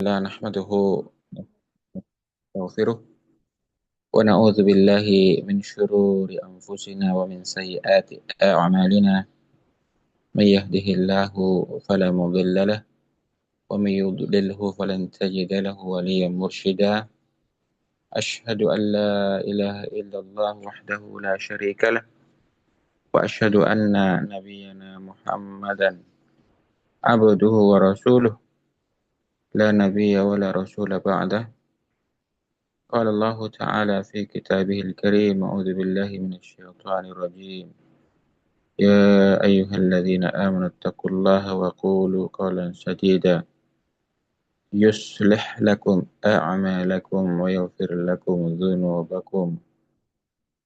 تعالى نحمده ونستغفره ونعوذ بالله من شرور أنفسنا ومن سيئات أعمالنا. من يهده الله فلا مضل له ومن يضلله فلن تجد له وليا مرشدا. أشهد أن لا إله إلا الله وحده لا شريك له وأشهد أن نبينا محمدا عبده ورسوله لا نبي ولا رسول بعده. قال الله تعالى في كتابه الكريم: أعوذ بالله من الشيطان الرجيم. يا أيها الذين آمنوا اتقوا الله وقولوا قولا سديدا يصلح لكم أعمالكم ويغفر لكم ذنوبكم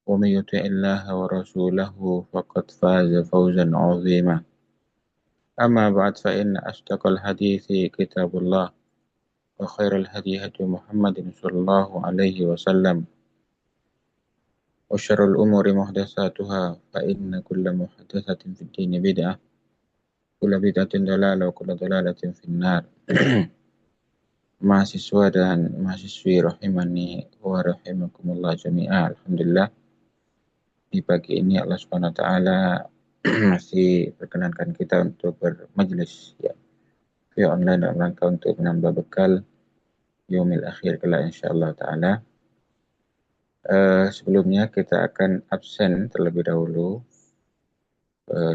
ومن يطع الله ورسوله فقد فاز فوزا عظيما. أما بعد فإن أصدق الحديث كتاب الله وخير الهدي هدي محمد صلى الله عليه وسلم وشر الأمور محدثاتها فإن كل محدثة في الدين بدعة كل بدعة ضلالة وكل ضلالة في النار. Mahasiswa dan mahasiswi rahimani wa rahimakumullah jami'ah. Alhamdulillah di pagi ini Allah Subhanahu wa taala masih perkenankan kita untuk bermajlis ya via online dalam rangka untuk menambah bekal yaumil akhir kelak insyaallah taala. Sebelumnya kita akan absen terlebih dahulu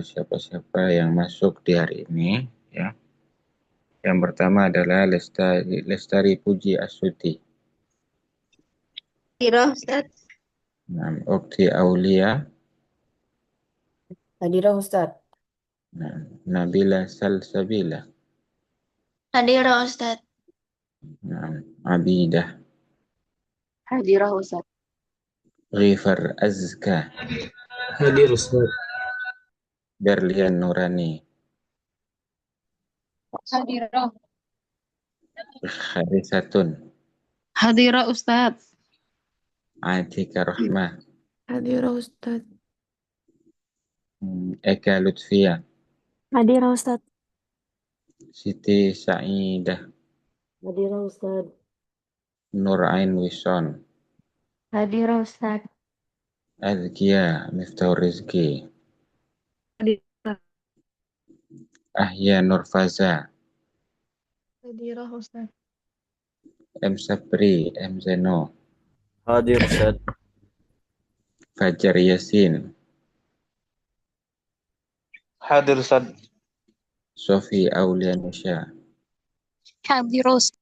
siapa-siapa yang masuk di hari ini ya. Yang pertama adalah Lestari Puji Astuti. Hadirah Ustaz. Okti Aulia. Hadirah Ustaz. Nabila Salsabila. Hadirah Ustaz. Abidah. Hadirah Ustaz. Ghifar Azka. Hadir Ustaz. Berlian Nurani. Hadirah. Kharisatun. Hadirah Ustaz. Atika Rahmah. Hadirah Ustaz. Eka Lutfia. Hadirah Ustaz. Siti Sa'idah. Hadirah Ustaz. Nur Ain Wison. Hadirah Ustaz. Azkia Miftahur Rizki. Hadirah. Ahya Nurfaza. Hadirah Ustaz. M Sapri. M Zeno. Hadir Ustaz. Fajar Yasin. Hadir Ustaz. Sofi Aulianisha. Hadirah Ustaz.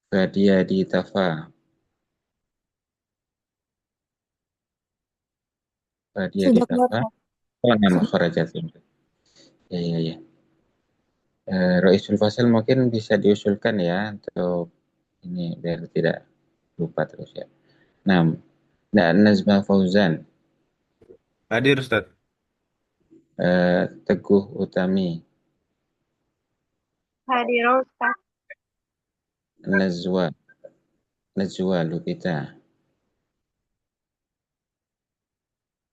Fadia Ditafa. Fadia Sudah keluar. Ditafa. Oh, nama Kharajatin. Ya. Roisul Fasal mungkin bisa diusulkan ya untuk ini biar tidak lupa terus ya. Nah, Nazma Fauzan. Hadir Ustaz. Teguh Utami. Hadirah Ustaz. Najwa Lupita.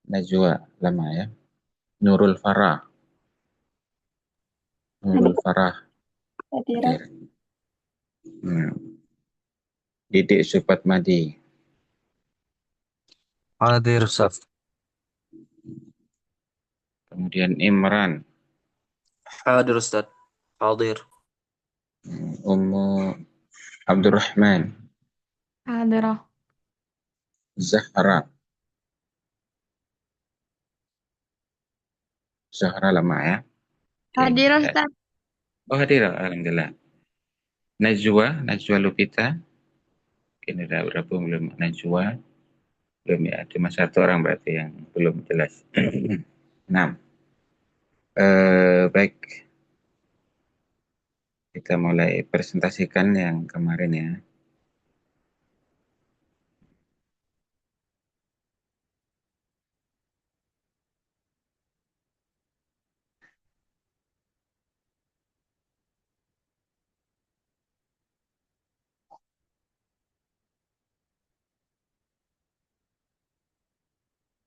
Najwa lama ya. Nurul Farah. Hadirah. Hadir. Didik Supatmadi. Hadir Ustaz. Kemudian Imran. Hadir Ustaz. Hadir. Ummu Abdurrahman. Hadirah. Zahra lama ya. Hadirah Ustaz. Oh, hadir. Alhamdulillah. Najwa Lupita. Ini udah bergabung belum? Najwa. Belum ya. Cuma satu orang berarti yang belum jelas. Nah, baik. Kita mulai presentasikan yang kemarin ya.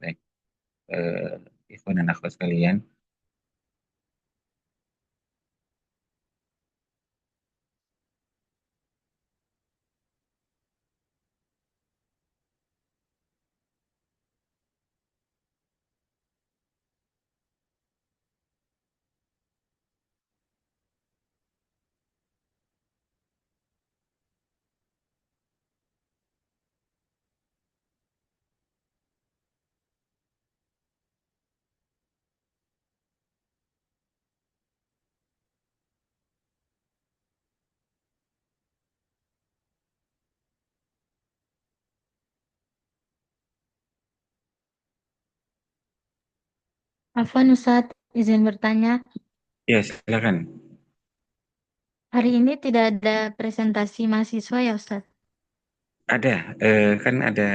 Baik. Ikhwan dan akhwat sekalian. Afwan Ustadz, izin bertanya. Ya, silakan. Hari ini tidak ada presentasi mahasiswa ya Ustadz? Ada, kan ada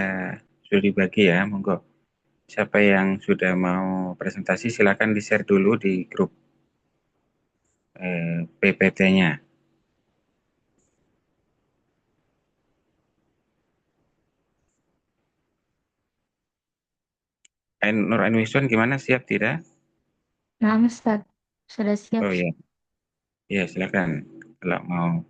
sudah dibagi ya, monggo. Siapa yang sudah mau presentasi silakan di-share dulu di grup PPT-nya. Nur Ainwiswan gimana, siap tidak? Nah Ustadz, sudah siap. Oh ya, ya silakan. Kalau mau,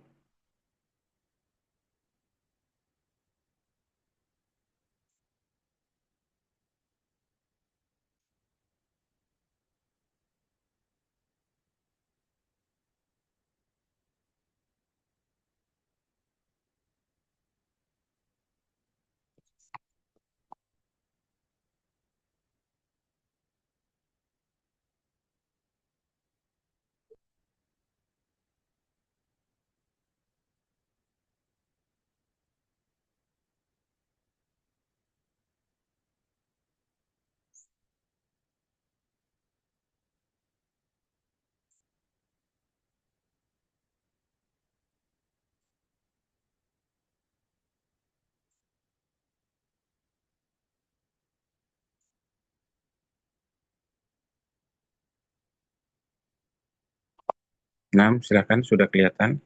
6 silakan, sudah kelihatan.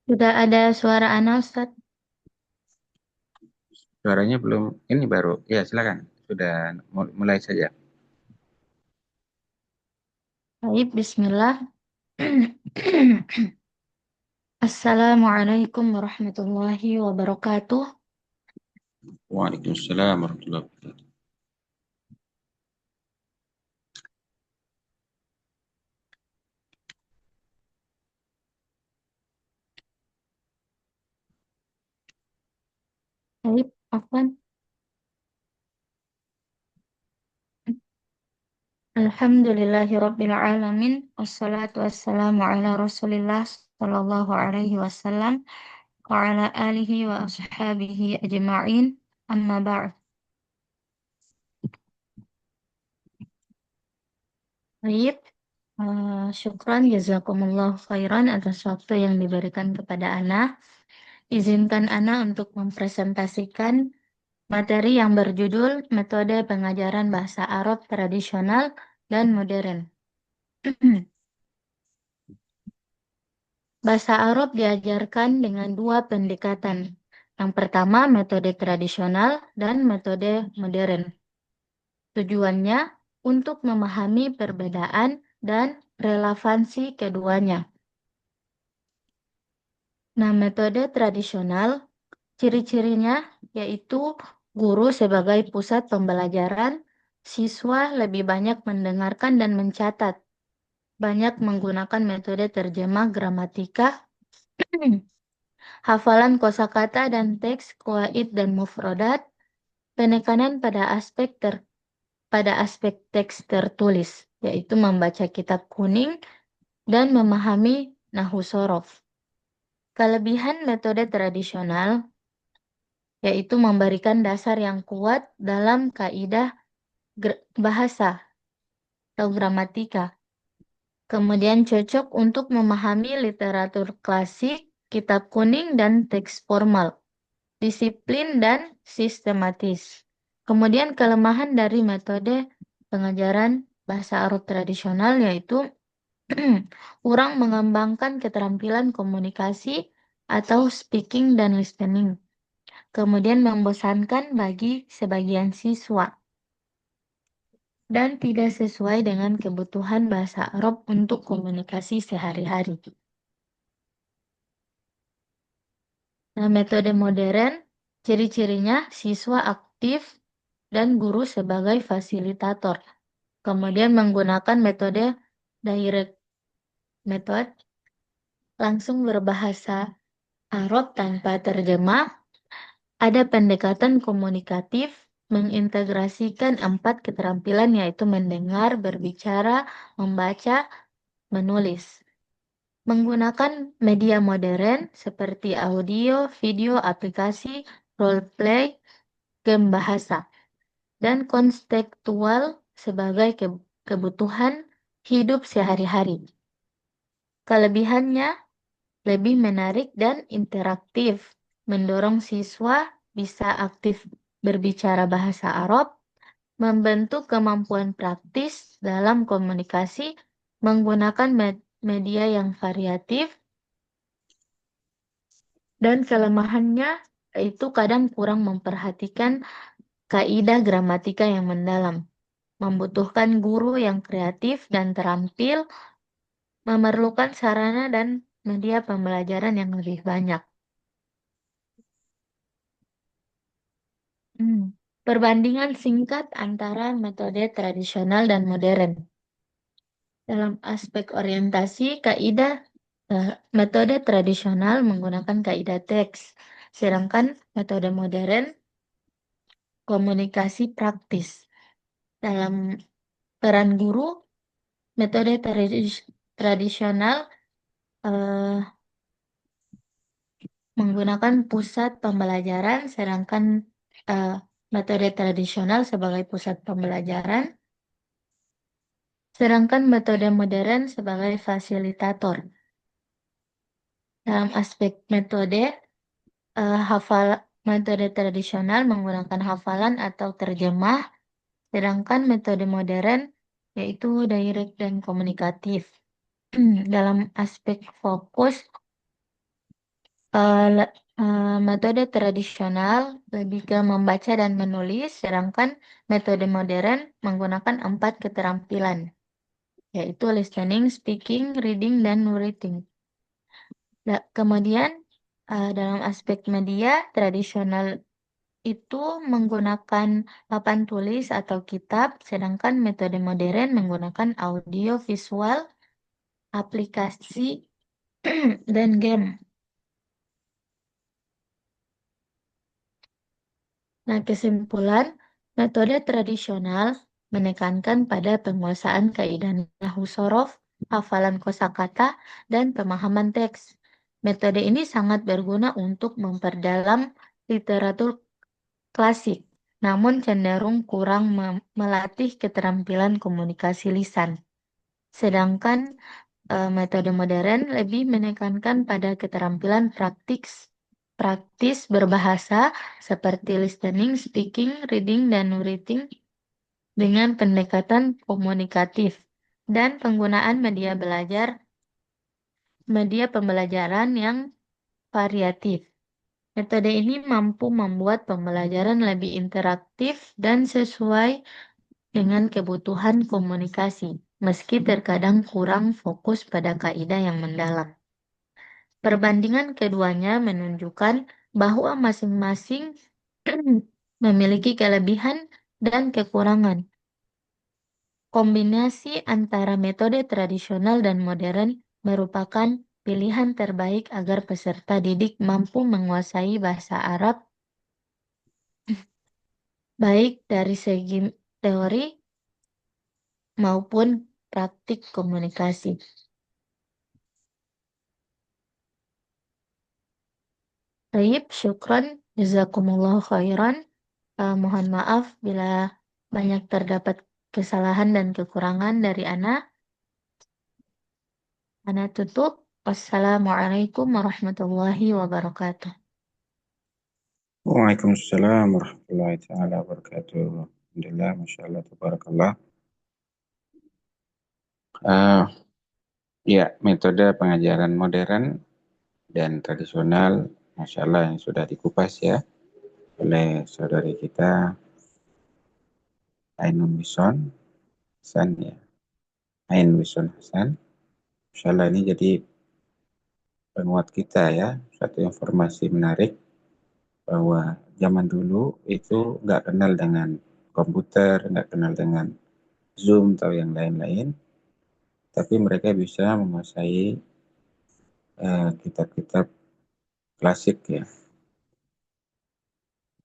Sudah ada suara Ana Ustadz. Suaranya belum, ini baru. Ya silakan, sudah mulai saja. Baik, Bismillah. Assalamualaikum warahmatullahi wabarakatuh. Waalaikumsalam warahmatullahi wabarakatuh. Baik, Afwan. Alhamdulillahirabbil alamin. Wassalatu wassalamu ala Rasulillah sallallahu alaihi wasallam wa ala alihi wa ashabihi ajma'in. Amma ba'd. Baik, syukran jazakumullah khairan atas waktu yang diberikan kepada Ana. Izinkan Ana untuk mempresentasikan materi yang berjudul Metode Pengajaran Bahasa Arab Tradisional dan Modern. Bahasa Arab diajarkan dengan dua pendekatan. Yang pertama, metode tradisional dan metode modern. Tujuannya untuk memahami perbedaan dan relevansi keduanya. Nah, metode tradisional, ciri-cirinya yaitu guru sebagai pusat pembelajaran, siswa lebih banyak mendengarkan dan mencatat, banyak menggunakan metode terjemah gramatika, hafalan kosakata dan teks, qawaid dan mufrodat, penekanan pada aspek teks tertulis, yaitu membaca kitab kuning dan memahami nahu sorof. Kelebihan metode tradisional yaitu memberikan dasar yang kuat dalam kaidah bahasa atau gramatika. Kemudian cocok untuk memahami literatur klasik, kitab kuning, dan teks formal. Disiplin dan sistematis. Kemudian kelemahan dari metode pengajaran bahasa Arab tradisional yaitu kurang mengembangkan keterampilan komunikasi atau speaking dan listening. Kemudian membosankan bagi sebagian siswa dan tidak sesuai dengan kebutuhan bahasa Arab untuk komunikasi sehari-hari. Nah, metode modern, ciri-cirinya siswa aktif dan guru sebagai fasilitator. Kemudian menggunakan metode direct method, langsung berbahasa Arab tanpa terjemah, ada pendekatan komunikatif, mengintegrasikan 4 keterampilan yaitu mendengar, berbicara, membaca, menulis. Menggunakan media modern seperti audio, video, aplikasi, role play, game bahasa. dan konstekstual sebagai kebutuhan hidup sehari-hari. Kelebihannya lebih menarik dan interaktif, mendorong siswa bisa aktif berbicara bahasa Arab, membentuk kemampuan praktis dalam komunikasi menggunakan media yang variatif, dan kelemahannya itu kadang kurang memperhatikan kaidah gramatika yang mendalam, membutuhkan guru yang kreatif dan terampil, memerlukan sarana dan media pembelajaran yang lebih banyak. Perbandingan singkat antara metode tradisional dan modern. Dalam aspek orientasi, metode tradisional menggunakan kaidah teks, sedangkan metode modern komunikasi praktis. Dalam peran guru, metode tradisional menggunakan pusat pembelajaran, sedangkan metode tradisional sebagai pusat pembelajaran, sedangkan metode modern sebagai fasilitator. Dalam aspek metode, metode tradisional menggunakan hafalan atau terjemah, sedangkan metode modern yaitu direct dan komunikatif. Dalam aspek fokus, metode tradisional lebih ke membaca dan menulis, sedangkan metode modern menggunakan 4 keterampilan, yaitu listening, speaking, reading, dan writing. Kemudian dalam aspek media, tradisional itu menggunakan papan tulis atau kitab, sedangkan metode modern menggunakan audio, visual, aplikasi, dan game. Nah, kesimpulan, metode tradisional menekankan pada penguasaan kaidah nahwu sorof, hafalan kosakata, dan pemahaman teks. Metode ini sangat berguna untuk memperdalam literatur klasik, namun cenderung kurang melatih keterampilan komunikasi lisan. Sedangkan metode modern lebih menekankan pada keterampilan praktis berbahasa seperti listening, speaking, reading, dan writing dengan pendekatan komunikatif dan penggunaan media pembelajaran yang variatif. Metode ini mampu membuat pembelajaran lebih interaktif dan sesuai dengan kebutuhan komunikasi, meski terkadang kurang fokus pada kaidah yang mendalam. Perbandingan keduanya menunjukkan bahwa masing-masing memiliki kelebihan dan kekurangan. Kombinasi antara metode tradisional dan modern merupakan pilihan terbaik agar peserta didik mampu menguasai bahasa Arab baik dari segi teori maupun praktik komunikasi. Baik, syukran, jazakumullah khairan. Mohon maaf bila banyak terdapat kesalahan dan kekurangan dari Ana. Ana tutup. Wassalamualaikum warahmatullahi wabarakatuh. Waalaikumsalam warahmatullahi taala wabarakatuh. Alhamdulillah, masya Allah, tabarakallah. Ya, metode pengajaran modern dan tradisional, masya Allah, yang sudah dikupas ya oleh saudari kita Ainun Wison Hasan ya, Ain Wison Hasan. Masya Allah, ini jadi penguat kita ya, satu informasi menarik bahwa zaman dulu itu nggak kenal dengan komputer, nggak kenal dengan Zoom atau yang lain-lain, tapi mereka bisa menguasai kitab-kitab klasik ya,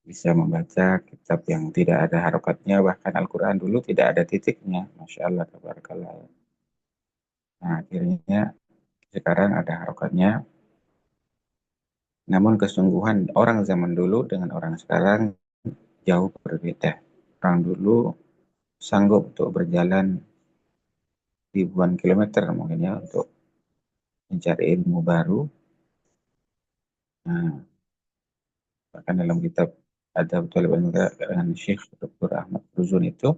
bisa membaca kitab yang tidak ada harokatnya, bahkan Al-Quran dulu tidak ada titiknya, Masya Allah, tabarakallah. Nah, akhirnya sekarang ada harokatnya, namun kesungguhan orang zaman dulu dengan orang sekarang jauh berbeda. orang dulu sanggup untuk berjalan ribuan kilometer mungkin ya untuk mencari ilmu baru. Nah, bahkan dalam kitab Adab Talib Ilmu dengan Syekh Dr. Ahmad Ruzun itu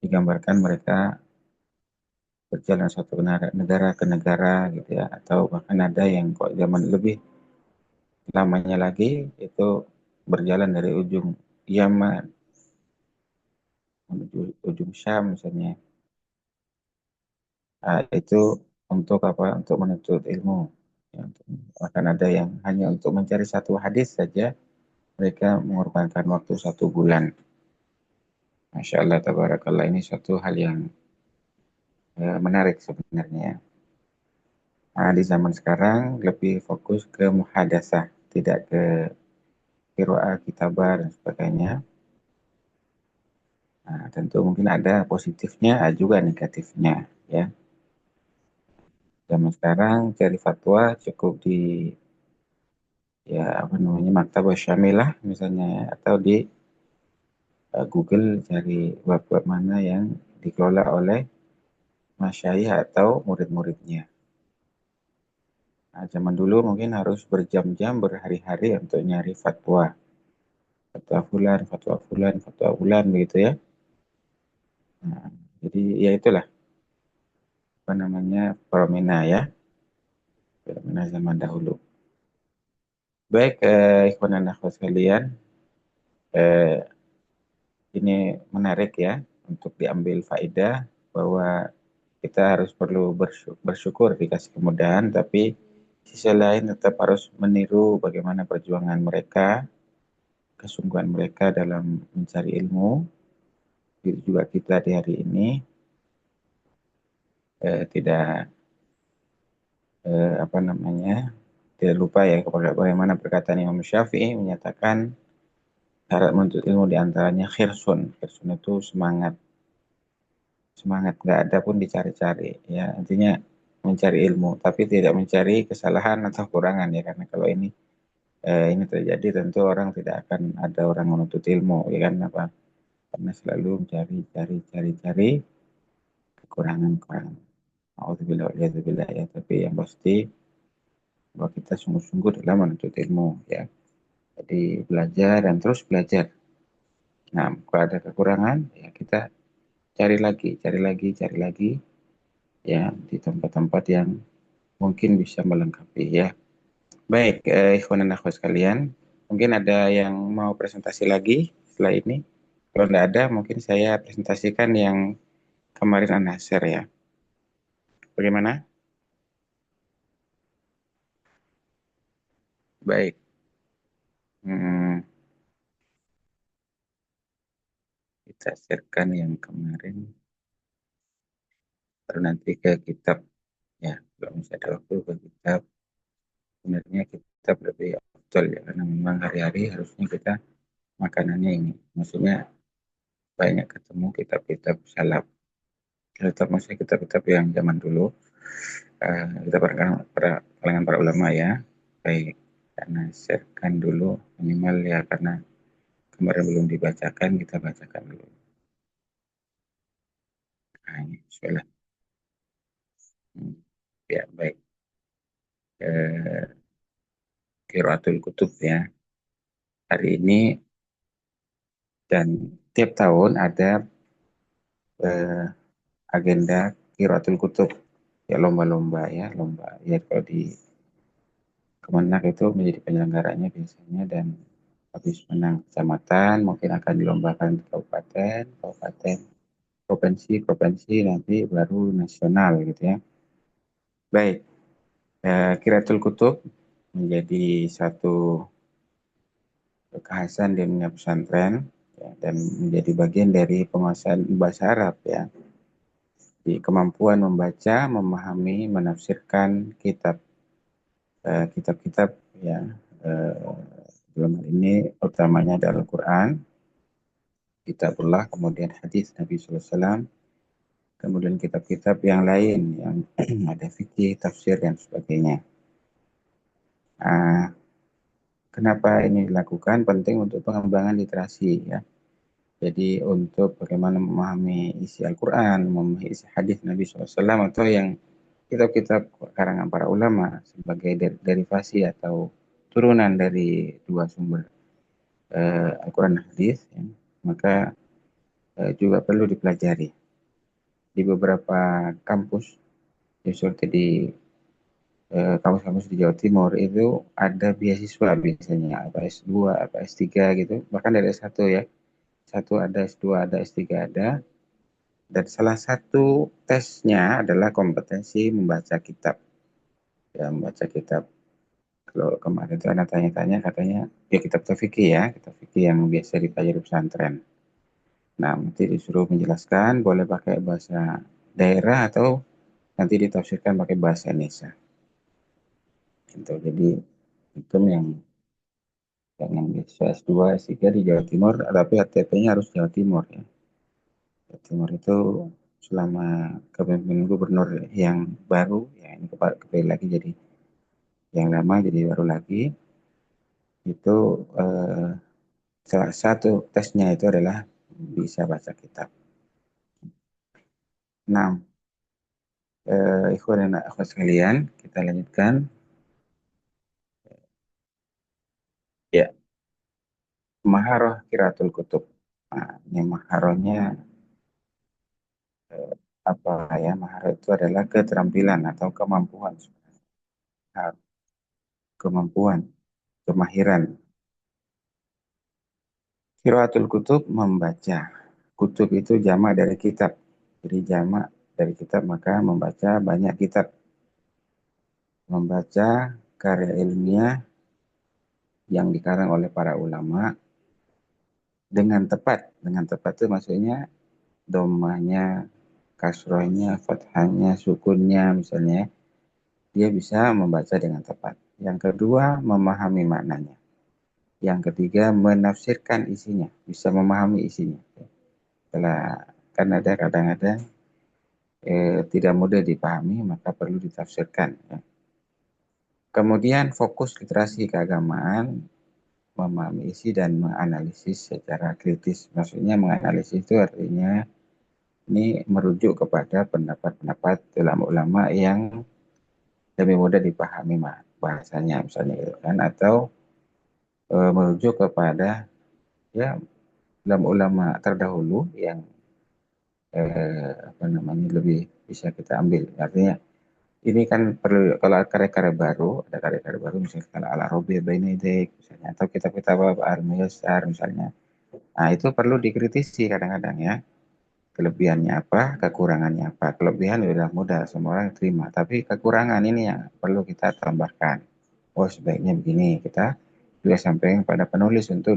digambarkan mereka berjalan satu negara ke negara gitu ya, atau bahkan ada yang kok zaman lebih lamanya lagi itu berjalan dari ujung Yaman menuju ujung Syam misalnya. Nah, itu untuk apa? Untuk menuntut ilmu. Ya, bahkan ada yang hanya untuk mencari satu hadis saja mereka mengorbankan waktu 1 bulan. Masya Allah, tabarakallah, ini suatu hal yang menarik sebenarnya. Nah, di zaman sekarang lebih fokus ke muhadasah, tidak ke qiraah, kitabah, dan sebagainya. Nah, tentu mungkin ada positifnya, ada juga negatifnya. Ya, zaman sekarang cari fatwa cukup di ya apa namanya maktabah syamilah misalnya ya, atau di Google cari web-web mana yang dikelola oleh masyayikh atau murid-muridnya. Nah, zaman dulu mungkin harus berjam-jam, berhari-hari untuk nyari fatwa. Fatwa fulan, fatwa fulan, fatwa fulan, begitu ya. Nah, jadi ya itulah apa namanya fenomena ya, fenomena zaman dahulu. Baik, ikhwan dan akhwat sekalian, eh, ini menarik ya untuk diambil faedah bahwa kita harus perlu bersyukur dikasih kemudahan, tapi sisi lain tetap harus meniru bagaimana perjuangan mereka, kesungguhan mereka dalam mencari ilmu. Begitu juga kita di hari ini tidak apa namanya tidak lupa ya kepada bagaimana perkataan Imam Syafi'i menyatakan syarat menuntut ilmu diantaranya khirsun. Khirsun itu semangat, semangat nggak ada pun dicari-cari ya, intinya mencari ilmu tapi tidak mencari kesalahan atau kurangan ya, karena kalau ini terjadi tentu orang tidak akan ada orang menuntut ilmu ya kan, apa, karena selalu mencari cari kekurangan. Alhamdulillah ya, tapi yang pasti bahwa kita sungguh-sungguh dalam menuntut ilmu ya. Jadi belajar dan terus belajar. Nah, kalau ada kekurangan ya kita cari lagi ya di tempat-tempat yang mungkin bisa melengkapi ya. Baik, ikhwan dan akhwat sekalian, mungkin ada yang mau presentasi lagi setelah ini. Kalau tidak ada, mungkin saya presentasikan yang kemarin Anda share ya. Bagaimana? Baik. Hmm, kita sharekan yang kemarin, baru nanti ke kitab ya. Kalau misalnya ada waktu ke kitab, sebenarnya kitab lebih betul ya, karena memang hari-hari harusnya kita makanannya ini. Maksudnya banyak ketemu kitab-kitab salaf. Kitab maksudnya kitab-kitab yang zaman dulu, kita kalangan para ulama ya. Baik, karena sharekan dulu minimal ya, karena kemarin belum dibacakan, kita bacakan dulu. Nah, ini bismillah. Ya, baik. Qiraatul Kutub ya. Hari ini dan tiap tahun ada eh, agenda Qiraatul Kutub ya, lomba-lomba ya, lomba ya, kalau di Kemenak itu menjadi penyelenggaranya biasanya, dan habis menang kecamatan mungkin akan dilombakan di kabupaten, provinsi, nanti baru nasional gitu ya. Baik, Qiraatul Kutub menjadi satu kekhasan di dunia pesantren ya, dan menjadi bagian dari penguasaan bahasa Arab ya. Di kemampuan membaca, memahami, menafsirkan kitab-kitab ya, eh, dalam hal ini utamanya adalah Al-Quran, kitabullah, kemudian hadis Nabi SAW, kemudian kitab-kitab yang lain yang ada fikih, tafsir, dan sebagainya. Kenapa ini dilakukan? Penting untuk pengembangan literasi ya. Jadi untuk bagaimana memahami isi Al-Quran, memahami isi hadis Nabi SAW, atau yang kitab-kitab karangan para ulama sebagai derivasi atau turunan dari dua sumber Al-Quran dan hadis, ya, maka juga perlu dipelajari. Di beberapa kampus, seperti di kampus-kampus di Jawa Timur itu ada beasiswa biasanya, apa S2, apa S3 gitu, bahkan dari S1 ya. Satu ada, S2 ada, S3 ada. Dan salah satu tesnya adalah kompetensi membaca kitab. Ya, membaca kitab. Kalau kemarin itu anak tanya-tanya katanya, ya kitab fikih ya, kitab fikih yang biasa dipelajari di pesantren. Nah, nanti disuruh menjelaskan, boleh pakai bahasa daerah atau nanti ditafsirkan pakai bahasa Indonesia. Gitu. Jadi, itu yang beasiswa S2, S3 di Jawa Timur, tapi HTP-nya harus Jawa Timur ya. Jawa Timur itu selama kepemimpinan gubernur yang baru, ya ini kembali lagi jadi yang lama jadi baru lagi, itu salah satu tesnya itu adalah bisa baca kitab. Nah, ikhwan dan akhwat sekalian, kita lanjutkan. Ya, maharoh kiraatul kutub. Nah, ini maharohnya apa ya? Maharoh itu adalah keterampilan atau kemampuan. Kemampuan, kemahiran. Qiraatul kutub membaca. Kutub itu jamak dari kitab. Jadi jamak dari kitab maka membaca banyak kitab. Membaca karya ilmiah yang dikarang oleh para ulama dengan tepat. Dengan tepat itu maksudnya domanya, kasrohnya, fathahnya, sukunnya misalnya. Dia bisa membaca dengan tepat. Yang kedua, memahami maknanya. Yang ketiga, menafsirkan isinya. Bisa memahami isinya. Setelah kan ada kadang-kadang tidak mudah dipahami, maka perlu ditafsirkan. Ya. Kemudian fokus literasi keagamaan, memahami isi dan menganalisis secara kritis. Maksudnya menganalisis itu artinya ini merujuk kepada pendapat-pendapat ulama-ulama yang lebih mudah dipahami bahasanya misalnya gitu kan, atau merujuk kepada ya ulama-ulama terdahulu yang apa namanya lebih bisa kita ambil. Artinya ini kan perlu kalau karya-karya baru, ada karya-karya baru misalnya kalau Al-Arabi Bainaidik misalnya atau kitab-kitab Al-Muyassar misalnya. Nah, itu perlu dikritisi kadang-kadang ya. Kelebihannya apa, kekurangannya apa. Kelebihan sudah mudah semua orang terima, tapi kekurangan ini yang perlu kita tambahkan. Oh, sebaiknya begini, kita juga sampaikan pada penulis untuk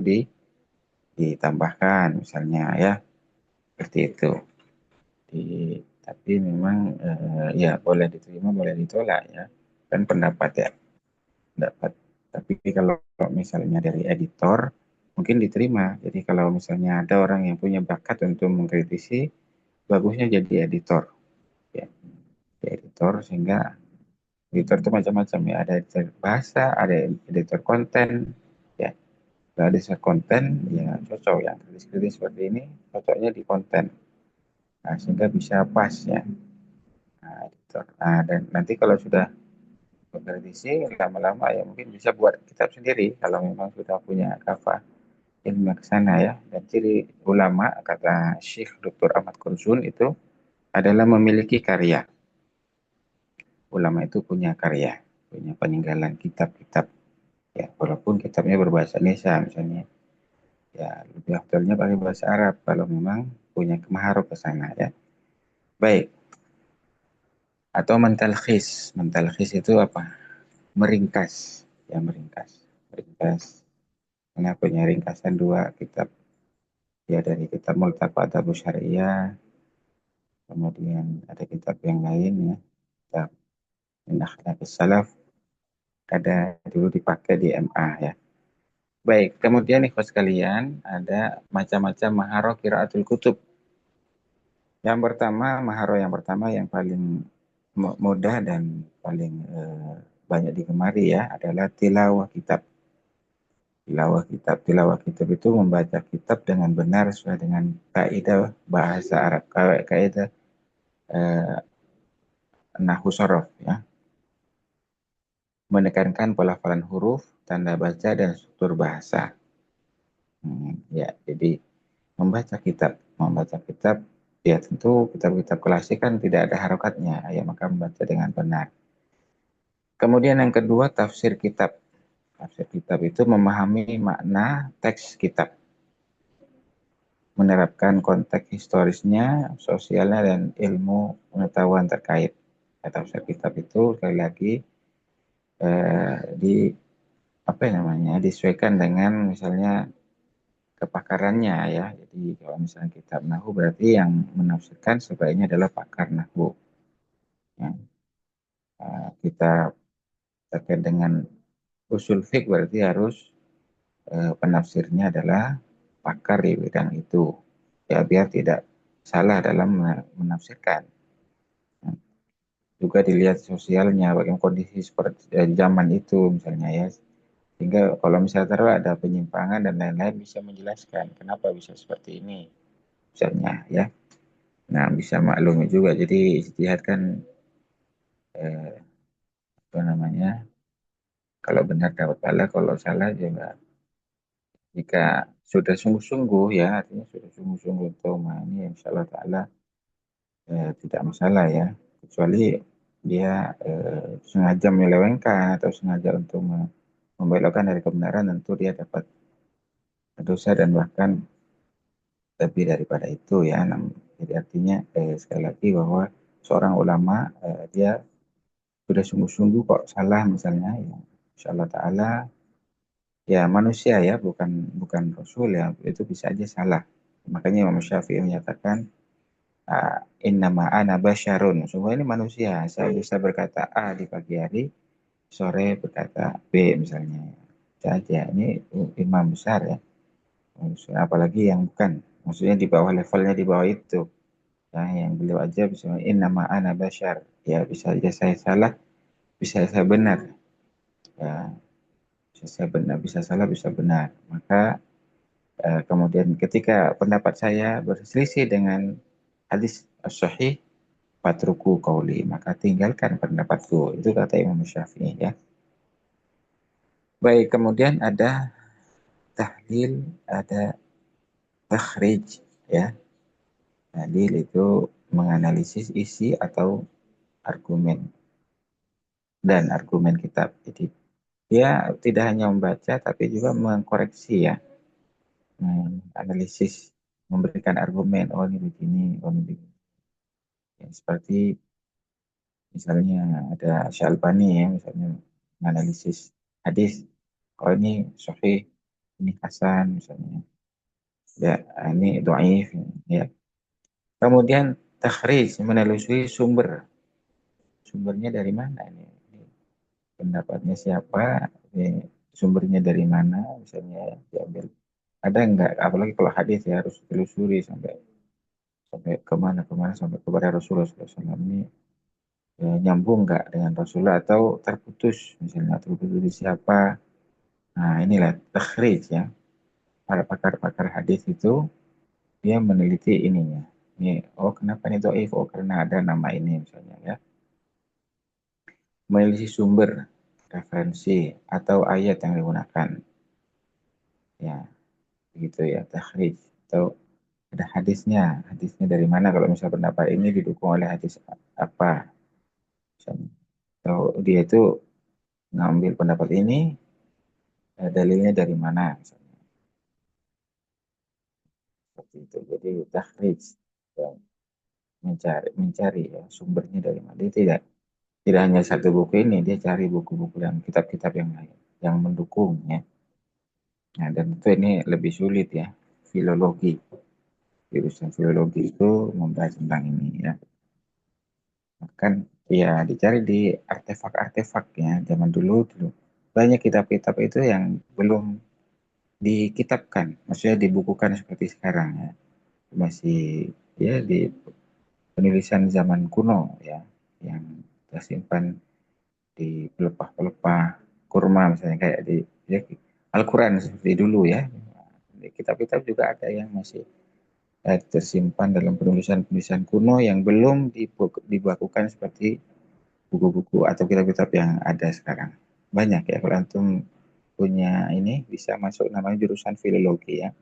ditambahkan misalnya ya. Seperti itu. Tapi memang ya boleh diterima, boleh ditolak ya. Kan pendapat ya. Dapat. Tapi kalau misalnya dari editor mungkin diterima. Jadi kalau misalnya ada orang yang punya bakat untuk mengkritisi, bagusnya jadi editor. Ya, jadi editor sehingga editor itu macam-macam ya. Ada editor bahasa, ada editor konten. Ya, kalau ada editor konten ya cocok yang kritis-kritis seperti ini, cocoknya di konten. Nah, sehingga bisa pas ya. Nah, editor. Nah, dan nanti kalau sudah berkritisi lama-lama ya mungkin bisa buat kitab sendiri kalau memang sudah punya kafah ilmu ke sana ya. Dan ciri ulama kata Syekh Dr. Ahmad Kunsun itu adalah memiliki karya. Ulama itu punya karya, punya peninggalan kitab-kitab ya, walaupun kitabnya berbahasa Indonesia misalnya. Ya, lebih aktualnya pakai bahasa Arab kalau memang punya kemaharuh ke sana ya. Baik. Atau mentalkhis. Mentalkhis itu apa? Meringkas. Ya, meringkas. Meringkas. Karena punya ringkasan dua kitab. Ya, dari kitab Multaqat Abu Syariah. Kemudian ada kitab yang lain ya. Kitab Min Akhlaqis Salaf. Ada dulu dipakai di MA ya. Baik, kemudian ikhwas sekalian, ada macam-macam maharoh qiraatul kutub. Yang pertama, maharoh yang pertama yang paling mudah dan paling banyak digemari ya adalah tilawah kitab. Tilawah kitab itu membaca kitab dengan benar sesuai dengan kaidah bahasa Arab, kaidah eh, nahwu sorof, ya, menekankan pelafalan huruf, tanda baca dan struktur bahasa. Ya, jadi membaca kitab, ya tentu kitab-kitab klasik kan tidak ada harokatnya, ya maka membaca dengan benar. Kemudian yang kedua, tafsir kitab. Tafsir kitab itu memahami makna teks kitab, menerapkan konteks historisnya, sosialnya, dan ilmu pengetahuan terkait. Ya, tafsir kitab itu sekali lagi di apa namanya disesuaikan dengan misalnya kepakarannya, ya. Jadi kalau misalnya kitab nahwu berarti yang menafsirkan sebaiknya adalah pakar nahwu. Ya. Kita terkait dengan usul fiqh berarti harus penafsirnya adalah pakar di bidang itu, ya biar tidak salah dalam menafsirkan. Juga dilihat sosialnya, bagaimana kondisi seperti zaman itu misalnya, ya, sehingga kalau misalnya taruh ada penyimpangan dan lain-lain bisa menjelaskan kenapa bisa seperti ini misalnya, ya. Nah, bisa maklumi juga. Jadi ijtihad kan eh, apa namanya, kalau benar dapat pahala, kalau salah juga, jika sudah sungguh-sungguh, ya artinya sudah sungguh-sungguh untuk memahami, insya Allah Ta'ala tidak masalah, ya, kecuali dia sengaja menyelewengkan atau sengaja untuk membelokkan dari kebenaran, tentu dia dapat dosa dan bahkan lebih daripada itu, ya. Jadi artinya sekali lagi bahwa seorang ulama dia sudah sungguh-sungguh kok salah misalnya, ya insya Allah Ta'ala, ya manusia, ya, bukan bukan Rasul, ya, itu bisa aja salah. Makanya Imam Syafi'i menyatakan innama ana basyarun, semua ini manusia, saya bisa berkata A di pagi hari, sore berkata B misalnya, saja. Ini imam besar, ya, manusia, apalagi yang bukan, maksudnya di bawah, levelnya di bawah itu, ya, yang beliau aja bisa innama ana basyar, ya bisa aja saya salah, bisa saya benar, ya, bisa saya benar, bisa salah, bisa benar. Maka kemudian ketika pendapat saya berselisih dengan hadis sahih, fatruku qauli, maka tinggalkan pendapatku. Itu kata Imam Syafi'i, ya. Baik, kemudian ada tahlil, ada takhrij, ya. Tahlil itu menganalisis isi atau argumen dan argumen kitab. Jadi dia tidak hanya membaca tapi juga mengkoreksi, ya. Analisis, memberikan argumen, oh ini begini, oh ini begini. Ya, seperti misalnya ada Syalbani, ya, misalnya menganalisis hadis, oh ini sahih, ini hasan misalnya, ya ini dhaif, ya. Kemudian takhrij, menelusuri sumbernya dari mana ini, pendapatnya siapa, ini sumbernya dari mana misalnya, ya, diambil ada enggak, apalagi kalau hadis, ya harus telusuri sampai sampai kemana sampai kepada Rasulullah SAW ini, ya, nyambung nggak dengan Rasulullah atau terputus, misalnya terputus dari siapa. Nah, inilah takhrij, ya. Para pakar-pakar hadis itu dia meneliti ininya. Ini, oh kenapa ini dhaif? Oh karena ada nama ini misalnya, ya. Meneliti sumber, referensi atau ayat yang digunakan. Ya, begitu, ya, takhrij. Atau ada hadisnya. Hadisnya dari mana kalau misalnya pendapat ini didukung oleh hadis apa misalnya. Atau dia itu ngambil pendapat ini, dalilnya dari mana misalnya. Seperti itu. Jadi takhrij, ya, mencari, ya, sumbernya dari mana. Dia tidak hanya satu buku ini, dia cari buku-buku dan kitab-kitab yang lain yang mendukung, ya. Nah, dan itu ini lebih sulit, ya, filologi. Jurusan filologi itu membahas tentang ini, ya. Bahkan ya dicari di artefak-artefak, ya, zaman dulu dulu banyak kitab-kitab itu yang belum dikitabkan, maksudnya dibukukan seperti sekarang, ya. Masih, ya, di penulisan zaman kuno, ya, yang tersimpan di pelepah-pelepah kurma misalnya, kayak di, ya, Al-Quran seperti dulu ya. Di kitab-kitab juga ada yang masih tersimpan dalam penulisan-penulisan kuno yang belum dibakukan seperti buku-buku atau kitab-kitab yang ada sekarang. Banyak ya, kalau antum punya ini bisa masuk namanya jurusan filologi ya.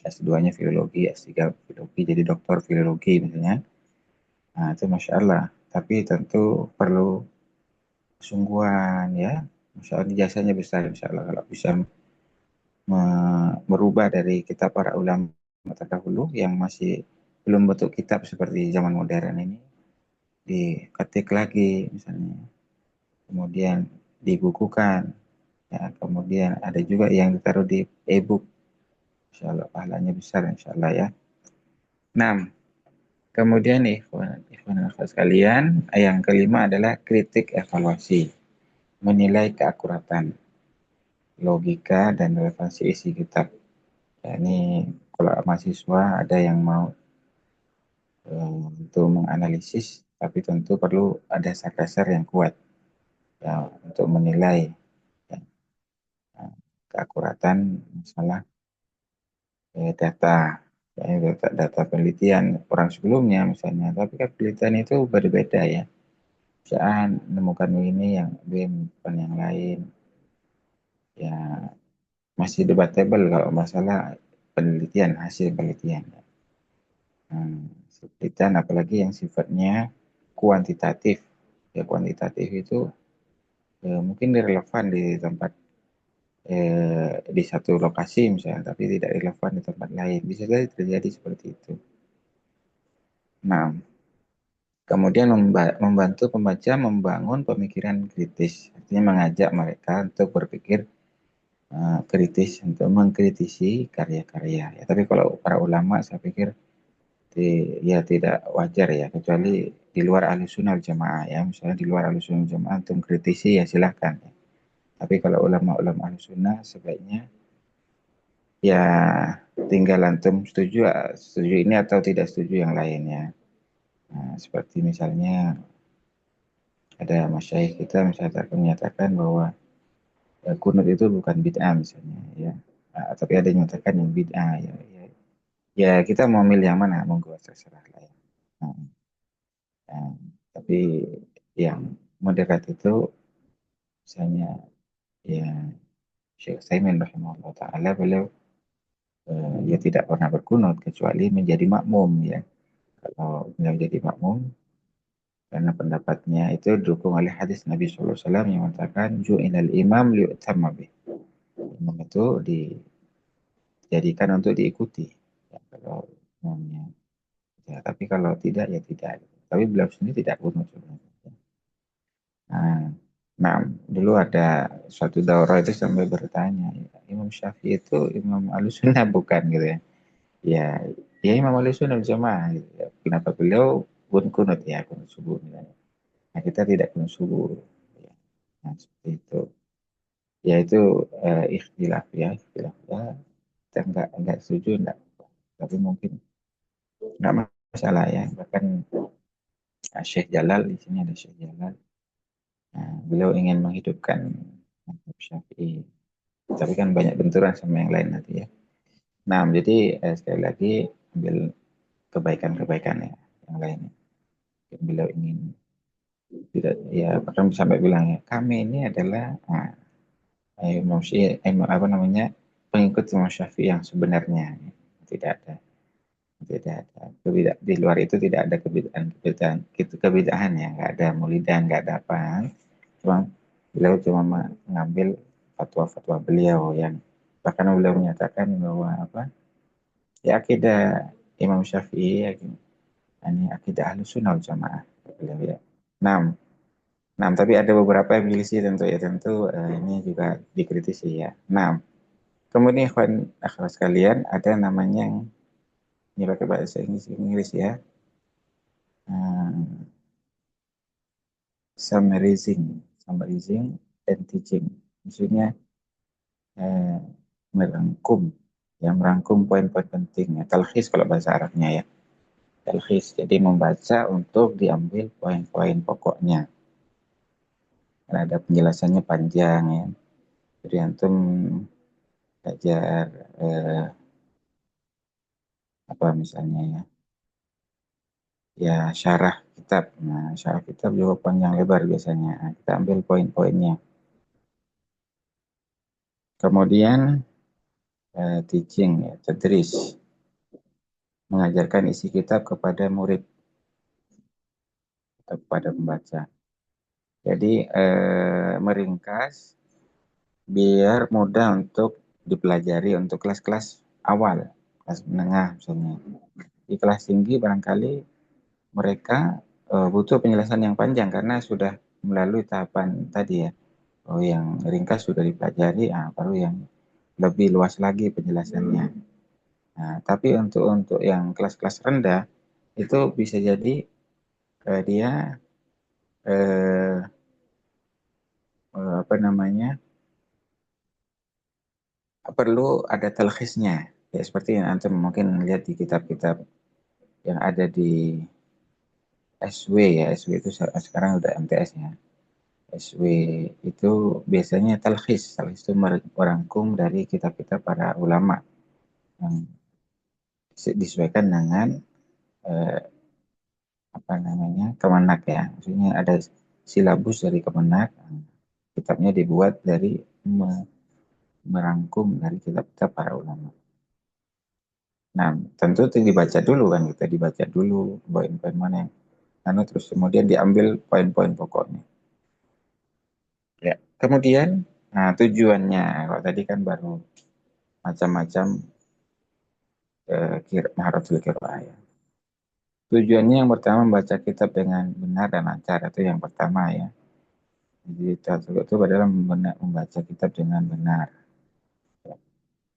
S2-nya filologi, S3 filologi, jadi doktor filologi misalnya. Nah, itu Masya Allah. Tapi tentu perlu kesungguhan ya. Masya Allah jasanya besar Insya Allah kalau bisa merubah dari kitab para ulama terdahulu yang masih belum bentuk kitab seperti zaman modern ini, diketik lagi misalnya, kemudian dibukukan, ya, kemudian ada juga yang ditaruh di e-book, Insya Allah pahalanya besar Insya Allah ya. Nah, kemudian ikhwan sekalian, yang kelima adalah kritik evaluasi, menilai keakuratan, logika, dan relevansi isi kitab. Ya, ini kalau mahasiswa ada yang mau untuk menganalisis, tapi tentu perlu ada dasar yang kuat ya, untuk menilai ya, keakuratan masalah data, ya, data penelitian orang sebelumnya misalnya. Tapi kan penelitian itu berbeda ya. Misalnya menemukan ini yang B menemukan yang lain, ya masih debatable kalau masalah penelitian, hasil penelitian. Penelitian apalagi yang sifatnya kuantitatif. Ya kuantitatif itu mungkin relevan di tempat di satu lokasi misalnya, tapi tidak relevan di tempat lain. Bisa jadi terjadi seperti itu. Nah, kemudian membantu pembaca membangun pemikiran kritis, artinya mengajak mereka untuk berpikir kritis, untuk mengkritisi karya-karya. Ya, tapi kalau para ulama, saya pikir ya tidak wajar ya, kecuali di luar ahlussunnah wal jamaah ya. Misalnya di luar ahlussunnah wal jamaah untuk kritisi ya silahkan. Ya. Tapi kalau ulama-ulama ahlussunnah sebaiknya ya tinggal antum setuju ini atau tidak setuju yang lainnya. Nah, seperti misalnya ada masyayikh kita misalnya menyatakan bahwa kunut itu bukan bid'ah misalnya ya. Nah, tapi ada yang menyatakan yang bid'ah ya, ya. Ya kita mau milih yang mana, monggo terserah lah ya. Nah, nah, tapi yang moderat itu misalnya ya Syekh Utsaimin rahimahullah taala, beliau ya tidak pernah berkunut kecuali menjadi makmum ya. Kalau beliau jadi makmum karena pendapatnya itu didukung oleh hadis Nabi SAW yang mengatakan ju'inal imam liutamma bih. Imam itu dijadikan untuk diikuti. Ya, kalau imamnya. Ya, tapi kalau tidak ya tidak. Tapi beliau sendiri tidak kunut sebenarnya. Nah, nah, dulu ada suatu daurah itu sampai bertanya, Imam Syafi'i itu Imam Ahlussunnah bukan gitu ya. Ya, ya Imam Ahlussunnah Jamaah gitu ya. Kenapa beliau pun kunut ya, kunut subuh misalnya. Nah, kita tidak kunut subuh. Ya. Nah, seperti itu. Ya itu ikhtilaf ya, ikhtilaf ya. Kita enggak setuju enggak. Tapi mungkin enggak masalah ya. Bahkan Syekh Jalal di sini ada Syekh Jalal. Nah, beliau ingin menghidupkan Syafi'i. Tapi kan banyak benturan sama yang lain nanti ya. Nah, jadi sekali lagi ambil kebaikan-kebaikan ya yang lainnya. Beliau ingin tidak ya bahkan sampai bilang ya kami ini adalah Imam apa namanya pengikut Imam Syafi'i yang sebenarnya tidak ada di luar itu tidak ada kebidahan ya nggak ada mulidan nggak ada apa cuma beliau cuma mengambil fatwa-fatwa beliau yang bahkan beliau menyatakan bahwa apa ya akidah Imam Syafi'i ya, ini akidah Ahlussunnah wal Jamaah beliau ya. Nah, tapi ada beberapa yang milisi tentu ya tentu ini juga dikritisi ya. Nah, kemudian ikhwan akhwat sekalian ada namanya yang ini pakai bahasa Inggris ya. Hmm, summarizing and teaching. Maksudnya eh, merangkum ya merangkum poin-poin penting ya. Talkhis kalau bahasa Arabnya ya. Talkhis. Jadi membaca untuk diambil poin-poin pokoknya. Karena ada penjelasannya panjang ya. Jadi antum belajar apa misalnya ya syarah kitab. Nah, syarah kitab juga panjang lebar biasanya. Nah, kita ambil poin-poinnya. Kemudian teaching ya, tadris, mengajarkan isi kitab kepada murid atau kepada pembaca. Jadi meringkas biar mudah untuk dipelajari untuk kelas-kelas awal, kelas menengah misalnya. Di kelas tinggi barangkali mereka butuh penjelasan yang panjang karena sudah melalui tahapan tadi ya. Oh, yang ringkas sudah dipelajari, baru yang lebih luas lagi penjelasannya. Nah, tapi untuk yang kelas-kelas rendah itu bisa jadi dia eh, apa namanya perlu ada telkhisnya ya seperti yang antum mungkin lihat di kitab-kitab yang ada di SW ya. SW itu sekarang udah MTS ya. SW itu biasanya talkhis itu merangkum dari kitab-kitab para ulama yang disesuaikan dengan eh, apa namanya Kemenak ya. Maksudnya ada silabus dari Kemenak. Kitabnya dibuat dari merangkum dari kitab-kitab para ulama. Nah, tentu itu dibaca dulu kan, kita dibaca dulu poin-poin mana yang terus kemudian diambil poin-poin pokoknya. Ya, kemudian tujuannya kalau tadi kan baru macam-macam maharatul qiraah ya. Tujuannya yang pertama membaca kitab dengan benar dan lancar itu yang pertama ya. Jadi itu adalah membaca kitab dengan benar.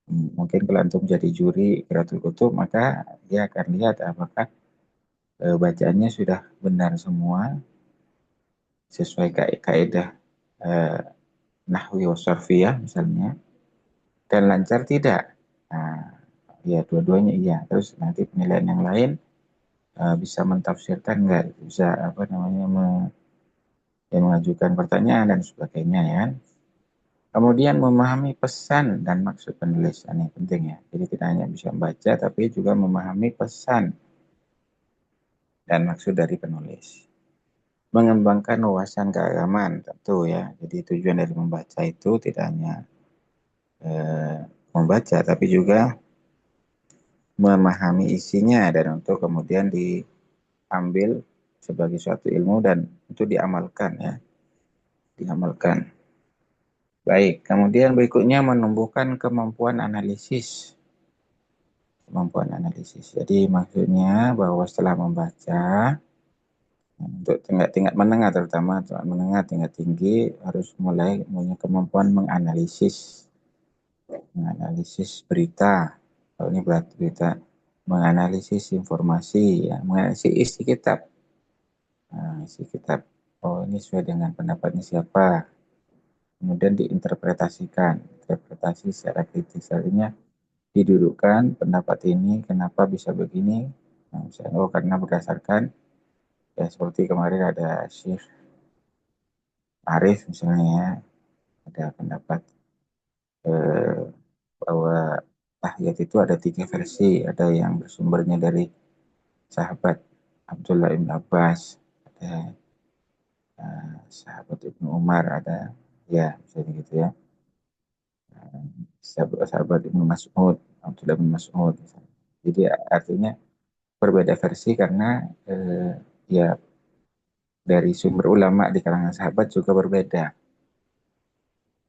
Mungkin kalau antum jadi juri Qiraatul Kutub maka dia akan lihat apakah bacaannya sudah benar semua sesuai kaidah eh, nahwi wa sarfiyah misalnya dan lancar tidak. Nah, ya dua-duanya iya. Terus nanti penilaian yang lain bisa mentafsirkan enggak, bisa apa namanya mengajukan pertanyaan dan sebagainya ya. Kemudian memahami pesan dan maksud penulis, ini penting ya. Jadi tidak hanya bisa membaca tapi juga memahami pesan dan maksud dari penulis. Mengembangkan wawasan keagamaan tentu ya. Jadi tujuan dari membaca itu tidak hanya membaca tapi juga memahami isinya dan untuk kemudian diambil sebagai suatu ilmu dan itu diamalkan ya. Diamalkan. Baik, kemudian berikutnya menumbuhkan kemampuan analisis. Kemampuan analisis. Jadi maksudnya bahwa setelah membaca untuk tingkat-tingkat menengah terutama tingkat menengah tingkat tinggi harus mulai punya kemampuan menganalisis berita. Kalau ini berarti berita menganalisis informasi ya, menganalisis isi kitab. Nah, isi kitab. Oh, ini sesuai dengan pendapatnya siapa. Kemudian diinterpretasikan. Interpretasi secara kritis. Artinya didudukkan pendapat ini kenapa bisa begini. Nah, misalnya, karena berdasarkan ya seperti kemarin ada Syekh Arif misalnya ya, ada pendapat eh, bahwa tahiyat itu ada 3 versi, ada yang bersumbernya dari sahabat Abdullah bin Abbas, ada sahabat Ibnu Umar, ada ya misalnya gitu ya, sahabat Ibnu Mas'ud, Abdullah bin Mas'ud misalnya. Jadi artinya berbeda versi karena ya dari sumber ulama di kalangan sahabat juga berbeda.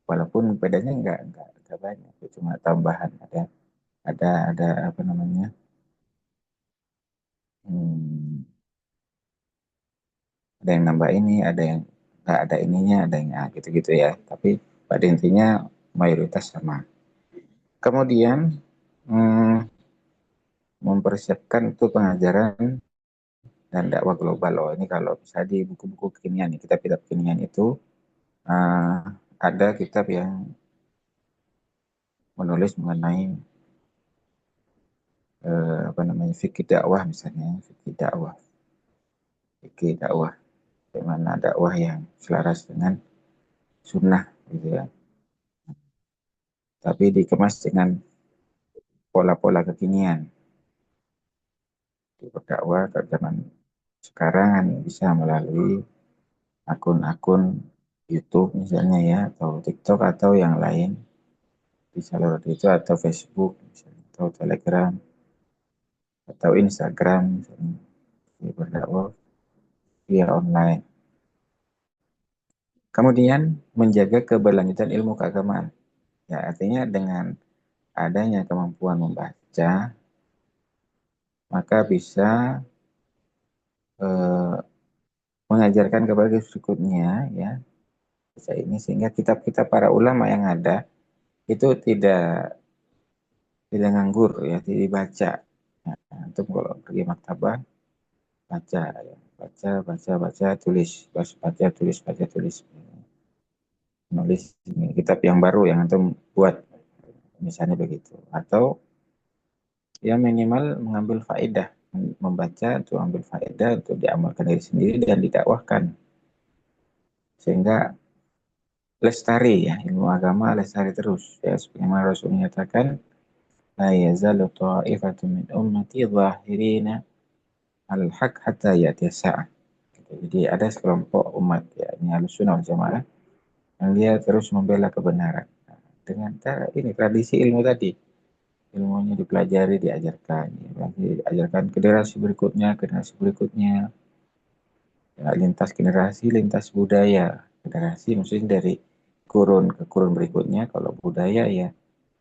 Walaupun bedanya enggak banyak, cuma tambahan ada apa namanya ada yang nambah ini, ada yang nggak ada ininya, ada yang gitu-gitu ya. Tapi pada intinya mayoritas sama. Kemudian mempersiapkan untuk pengajaran dan dakwah global. Oh, ini kalau bisa di buku-buku kekinian, kitab-kitab kekinian itu uh, ada kitab yang menulis mengenai apa namanya fikih dakwah misalnya, fikih dakwah, bagaimana dakwah yang selaras dengan sunnah gitu ya. tapi dikemas dengan pola-pola kekinian. Di berdakwah ke zaman sekarang bisa melalui akun-akun YouTube misalnya ya, atau TikTok atau yang lain, bisa lewat itu, atau Facebook misalnya, atau Telegram atau Instagram misalnya, di berdakwah via online. Kemudian menjaga keberlanjutan ilmu keagamaan. Ya, artinya dengan adanya kemampuan membaca, maka bisa eh, mengajarkan kepada berikutnya ya, bisa ini, sehingga kitab-kitab para ulama yang ada itu tidak nganggur ya, tidak dibaca. Nah, itu kalau pergi maktabah, baca ya, baca baca baca, tulis, baca tulis, baca tulis, nulis ini kitab yang baru yang antum buat misalnya begitu, atau ya minimal mengambil faedah, membaca untuk ambil faedah untuk diamalkan diri sendiri dan didakwahkan, sehingga lestari ya, ilmu agama lestari terus ya, sebagaimana Rasul menyatakan la yazalu ta'ifatun min ummati zahirina al-haq hatta ya'tiya sa'ah. Jadi ada sekelompok umat ya, ini Ahlussunnah wal Jamaah, yang dia terus membela kebenaran. Nah, dengan cara ini tradisi ilmu tadi, ilmunya dipelajari, diajarkan, ya, diajarkan generasi berikutnya, ya, lintas generasi, lintas budaya. Generasi maksudnya dari kurun ke kurun berikutnya, kalau budaya ya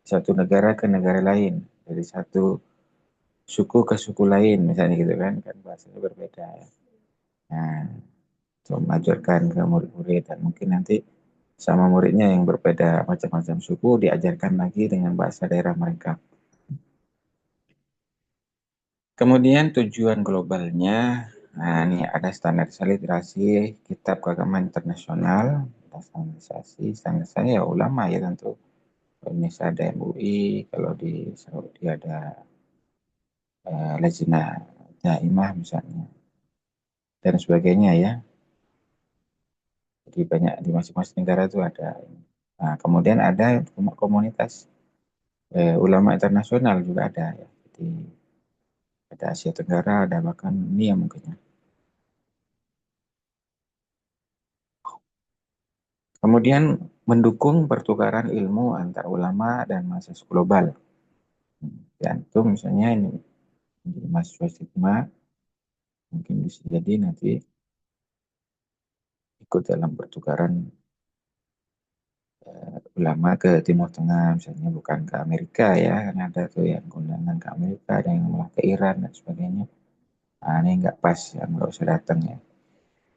satu negara ke negara lain, dari satu suku ke suku lain, misalnya gitu kan, kan bahasanya berbeda ya. Nah, itu mengajarkan ke murid-murid, dan mungkin nanti sama muridnya yang berbeda macam-macam suku diajarkan lagi dengan bahasa daerah mereka. Kemudian tujuan globalnya, nah ini ada standarisasi literasi kitab keagamaan internasional, ada standarisasi ya ulama ya tentu. Kalau misalnya ada MUI, kalau di Saudi ada Lajnah Daimah misalnya, dan sebagainya ya. Jadi banyak di masing-masing negara itu ada. Nah, kemudian ada komunitas ulama internasional juga ada ya. Jadi ada Asia Tenggara, ada bahkan dunia mungkin ya. Kemudian mendukung pertukaran ilmu antar ulama dan mahasiswa global. Ya, itu misalnya ini menjadi mahasiswa stigma, mungkin bisa jadi nanti ikut dalam pertukaran ulama ke Timur Tengah, misalnya bukan ke Amerika ya, karena ada tuh yang undangan ke Amerika, ada yang malah ke Iran dan sebagainya. Nah, ini nggak pas, ya nggak usah datang ya.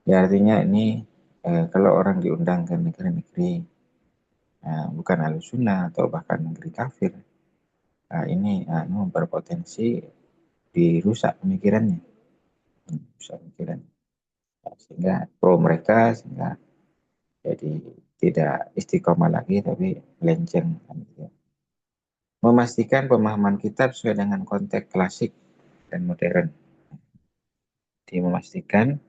Ya artinya ini kalau orang diundang ke negeri-negeri bukan Ahlussunnah atau bahkan negeri kafir, ini berpotensi dirusak pemikirannya, rusak pemikiran. Sehingga pro mereka, sehingga jadi tidak istiqomah lagi tapi melenceng. Memastikan pemahaman kitab sesuai dengan konteks klasik dan modern. Jadi memastikan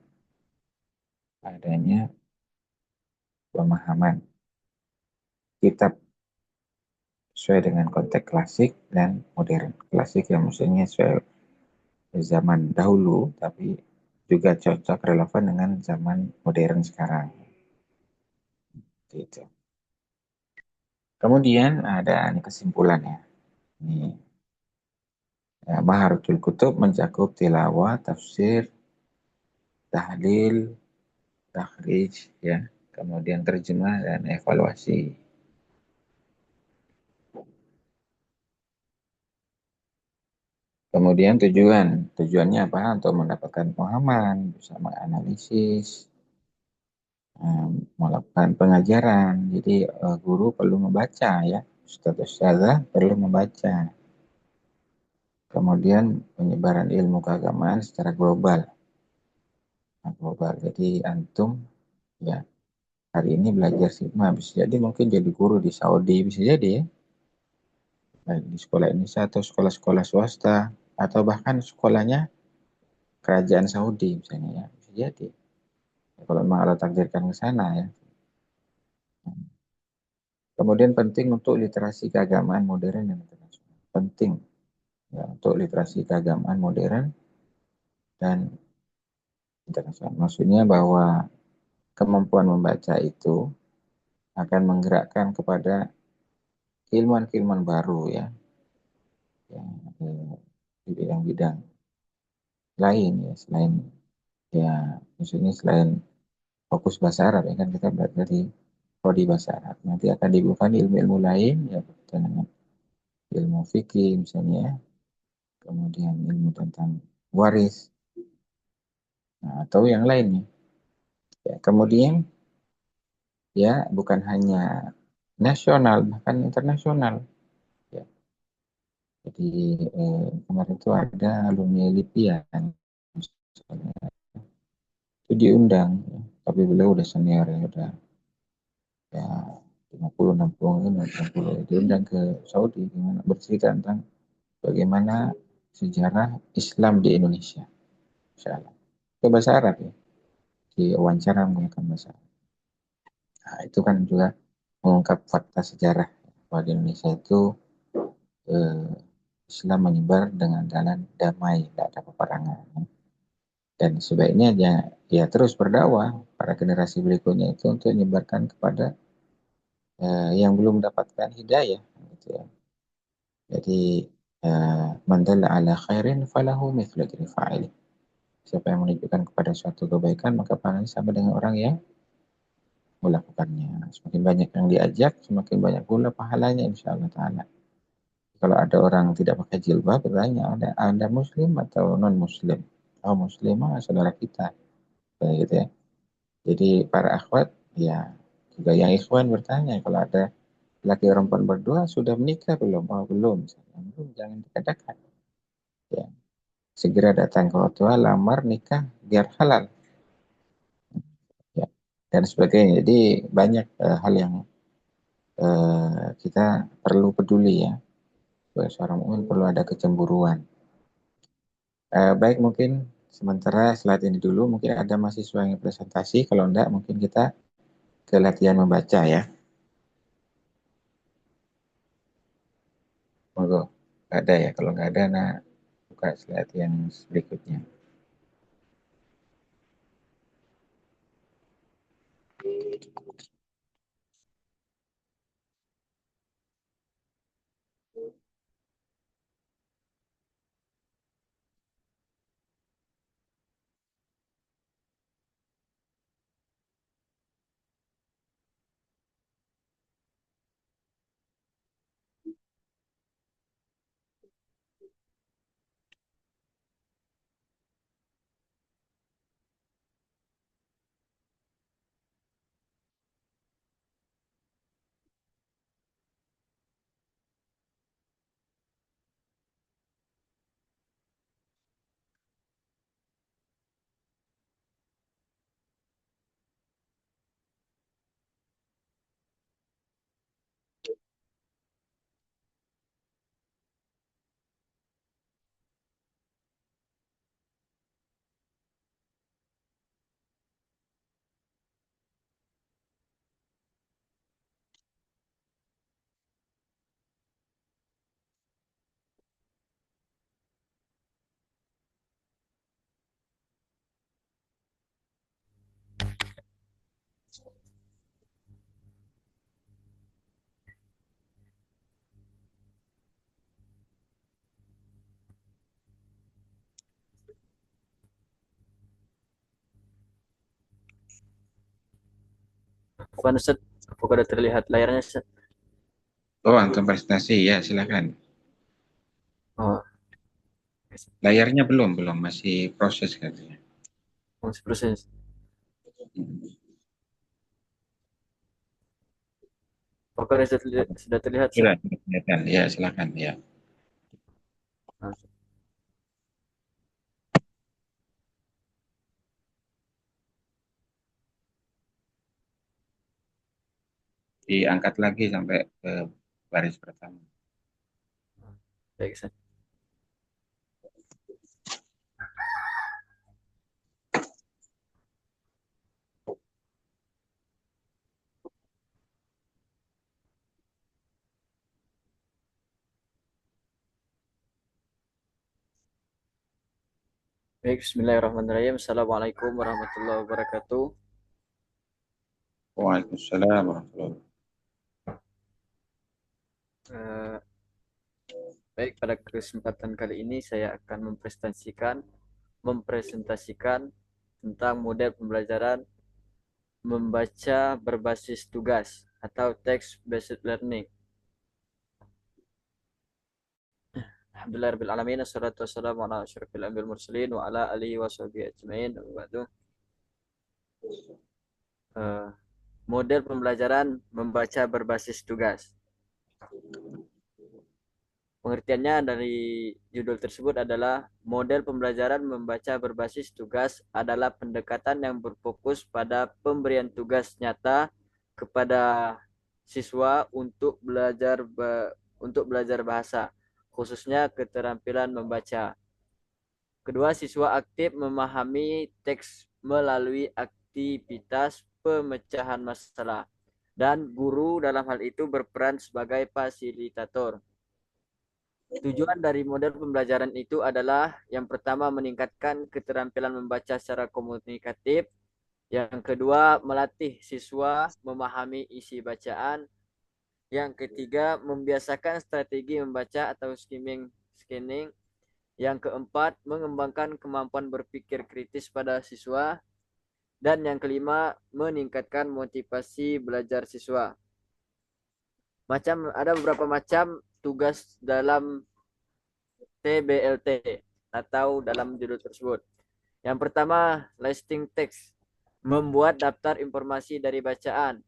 adanya pemahaman kitab sesuai dengan konteks klasik dan modern. Klasik yang maksudnya sesuai zaman dahulu, tapi juga cocok relevan dengan zaman modern sekarang. Gitu. Kemudian ada ini kesimpulannya. Ini ya, Maharatul Kutub mencakup tilawah, tafsir, tahlil, takhrij, ya, kemudian terjemah dan evaluasi. Kemudian tujuannya apa? Untuk mendapatkan pemahaman, bisa menganalisis, melakukan pengajaran. Jadi guru perlu membaca ya, ustadz-ustadzah perlu membaca. Kemudian penyebaran ilmu keagamaan secara global. Nah, global. Jadi antum ya hari ini belajar sigma, bisa jadi mungkin jadi guru di Saudi, bisa jadi ya, baik di sekolah Indonesia atau sekolah-sekolah swasta, atau bahkan sekolahnya kerajaan Saudi misalnya ya, bisa jadi. Ya, kalau memang Allah takdirkan ke sana ya. Kemudian penting untuk literasi keagamaan modern dan internasional. Penting ya, untuk literasi keagamaan modern dan internasional. Maksudnya bahwa kemampuan membaca itu akan menggerakkan kepada keilmuan-keilmuan baru ya, ya di bidang-bidang lain ya, selain ya maksudnya selain fokus bahasa Arab ya kan kita belajar di prodi bahasa Arab. Nanti akan dibuka ilmu-ilmu lain ya berkaitan dengan ilmu fikih misalnya ya, kemudian ilmu tentang waris nah, atau yang lainnya. Ya, kemudian ya bukan hanya nasional bahkan internasional. Ya. Jadi kemarin itu ada alumni LIPI ya, kan, itu diundang, ya. Tapi beliau udah senior ya, udah ya 50, 60, 60 diundang ke Saudi gimana bercerita tentang bagaimana sejarah Islam di Indonesia. Insyaallah. Itu bahasa Arab ya, di wawancara menggunakan bahasa Arab. Nah, itu kan juga mengungkap fakta sejarah bahwa di Indonesia itu eh, Islam menyebar dengan jalan damai, tidak ada peperangan. Dan sebaiknya ya terus berdakwah para generasi berikutnya itu untuk menyebarkan kepada yang belum mendapatkan hidayah. Gitu ya. Jadi man dalla ala khairin falahu mithlu ajri fa'il. Siapa yang menunjukkan kepada suatu kebaikan maka pahalanya sama dengan orang yang melakukannya. Semakin banyak yang diajak, semakin banyak pula pahalanya insya Allah Ta'ala. Kalau ada orang tidak pakai jilbab, bertanya, ada muslim atau non-muslim? Oh muslimah, saudara kita. Kayak gitu ya. Jadi para akhwat, ya juga yang ikhwan bertanya, kalau ada laki perempuan berdua, sudah menikah belum? Oh belum. Belum, jangan dikatakan. Ya. Segera datang ke orang tua, lamar, nikah, biar halal. Ya. Dan sebagainya. Jadi banyak hal yang kita perlu peduli ya. Sebagai seorang mukmin perlu ada kecemburuan. Baik mungkin sementara slide ini dulu. Mungkin ada mahasiswa yang presentasi. Kalau enggak mungkin kita ke latihan membaca ya. Monggo. Nggak ada ya. Kalau nggak ada, nah buka slide yang berikutnya. Bukan Ustaz, apakah sudah terlihat layarnya Ustaz? Oh, antum presentasi ya, silakan. Oh, Layarnya belum, masih proses katanya. masih proses. Apakah sudah terlihat Ustaz? Sudah kelihatan. Ya, silakan ya. Nah, Diangkat lagi sampai ke baris pertama. baik Ustaz. Baik, bismillahirrahmanirrahim. Assalamualaikum warahmatullahi wabarakatuh. Waalaikumsalam warahmatullahi wabarakatuh. Eh, Baik, pada kesempatan kali ini saya akan mempresentasikan tentang model pembelajaran membaca berbasis tugas atau text based learning. Alhamdulillah alamin, assalatu wassalamu ala asyrafil anbiya'il mursalin wa ala alihi wa sahbihi ajmain. Eh, Model pembelajaran membaca berbasis tugas. Pengertiannya dari judul tersebut adalah model pembelajaran membaca berbasis tugas adalah pendekatan yang berfokus pada pemberian tugas nyata kepada siswa untuk belajar bahasa, khususnya keterampilan membaca. Kedua, siswa aktif memahami teks melalui aktivitas pemecahan masalah, dan guru dalam hal itu berperan sebagai fasilitator. Tujuan dari model pembelajaran itu adalah yang pertama meningkatkan keterampilan membaca secara komunikatif, yang kedua melatih siswa memahami isi bacaan, yang ketiga membiasakan strategi membaca atau scanning, yang keempat mengembangkan kemampuan berpikir kritis pada siswa, dan yang kelima meningkatkan motivasi belajar siswa. Ada beberapa macam tugas dalam TBLT atau dalam judul tersebut. Yang pertama, listing text, membuat daftar informasi dari bacaan.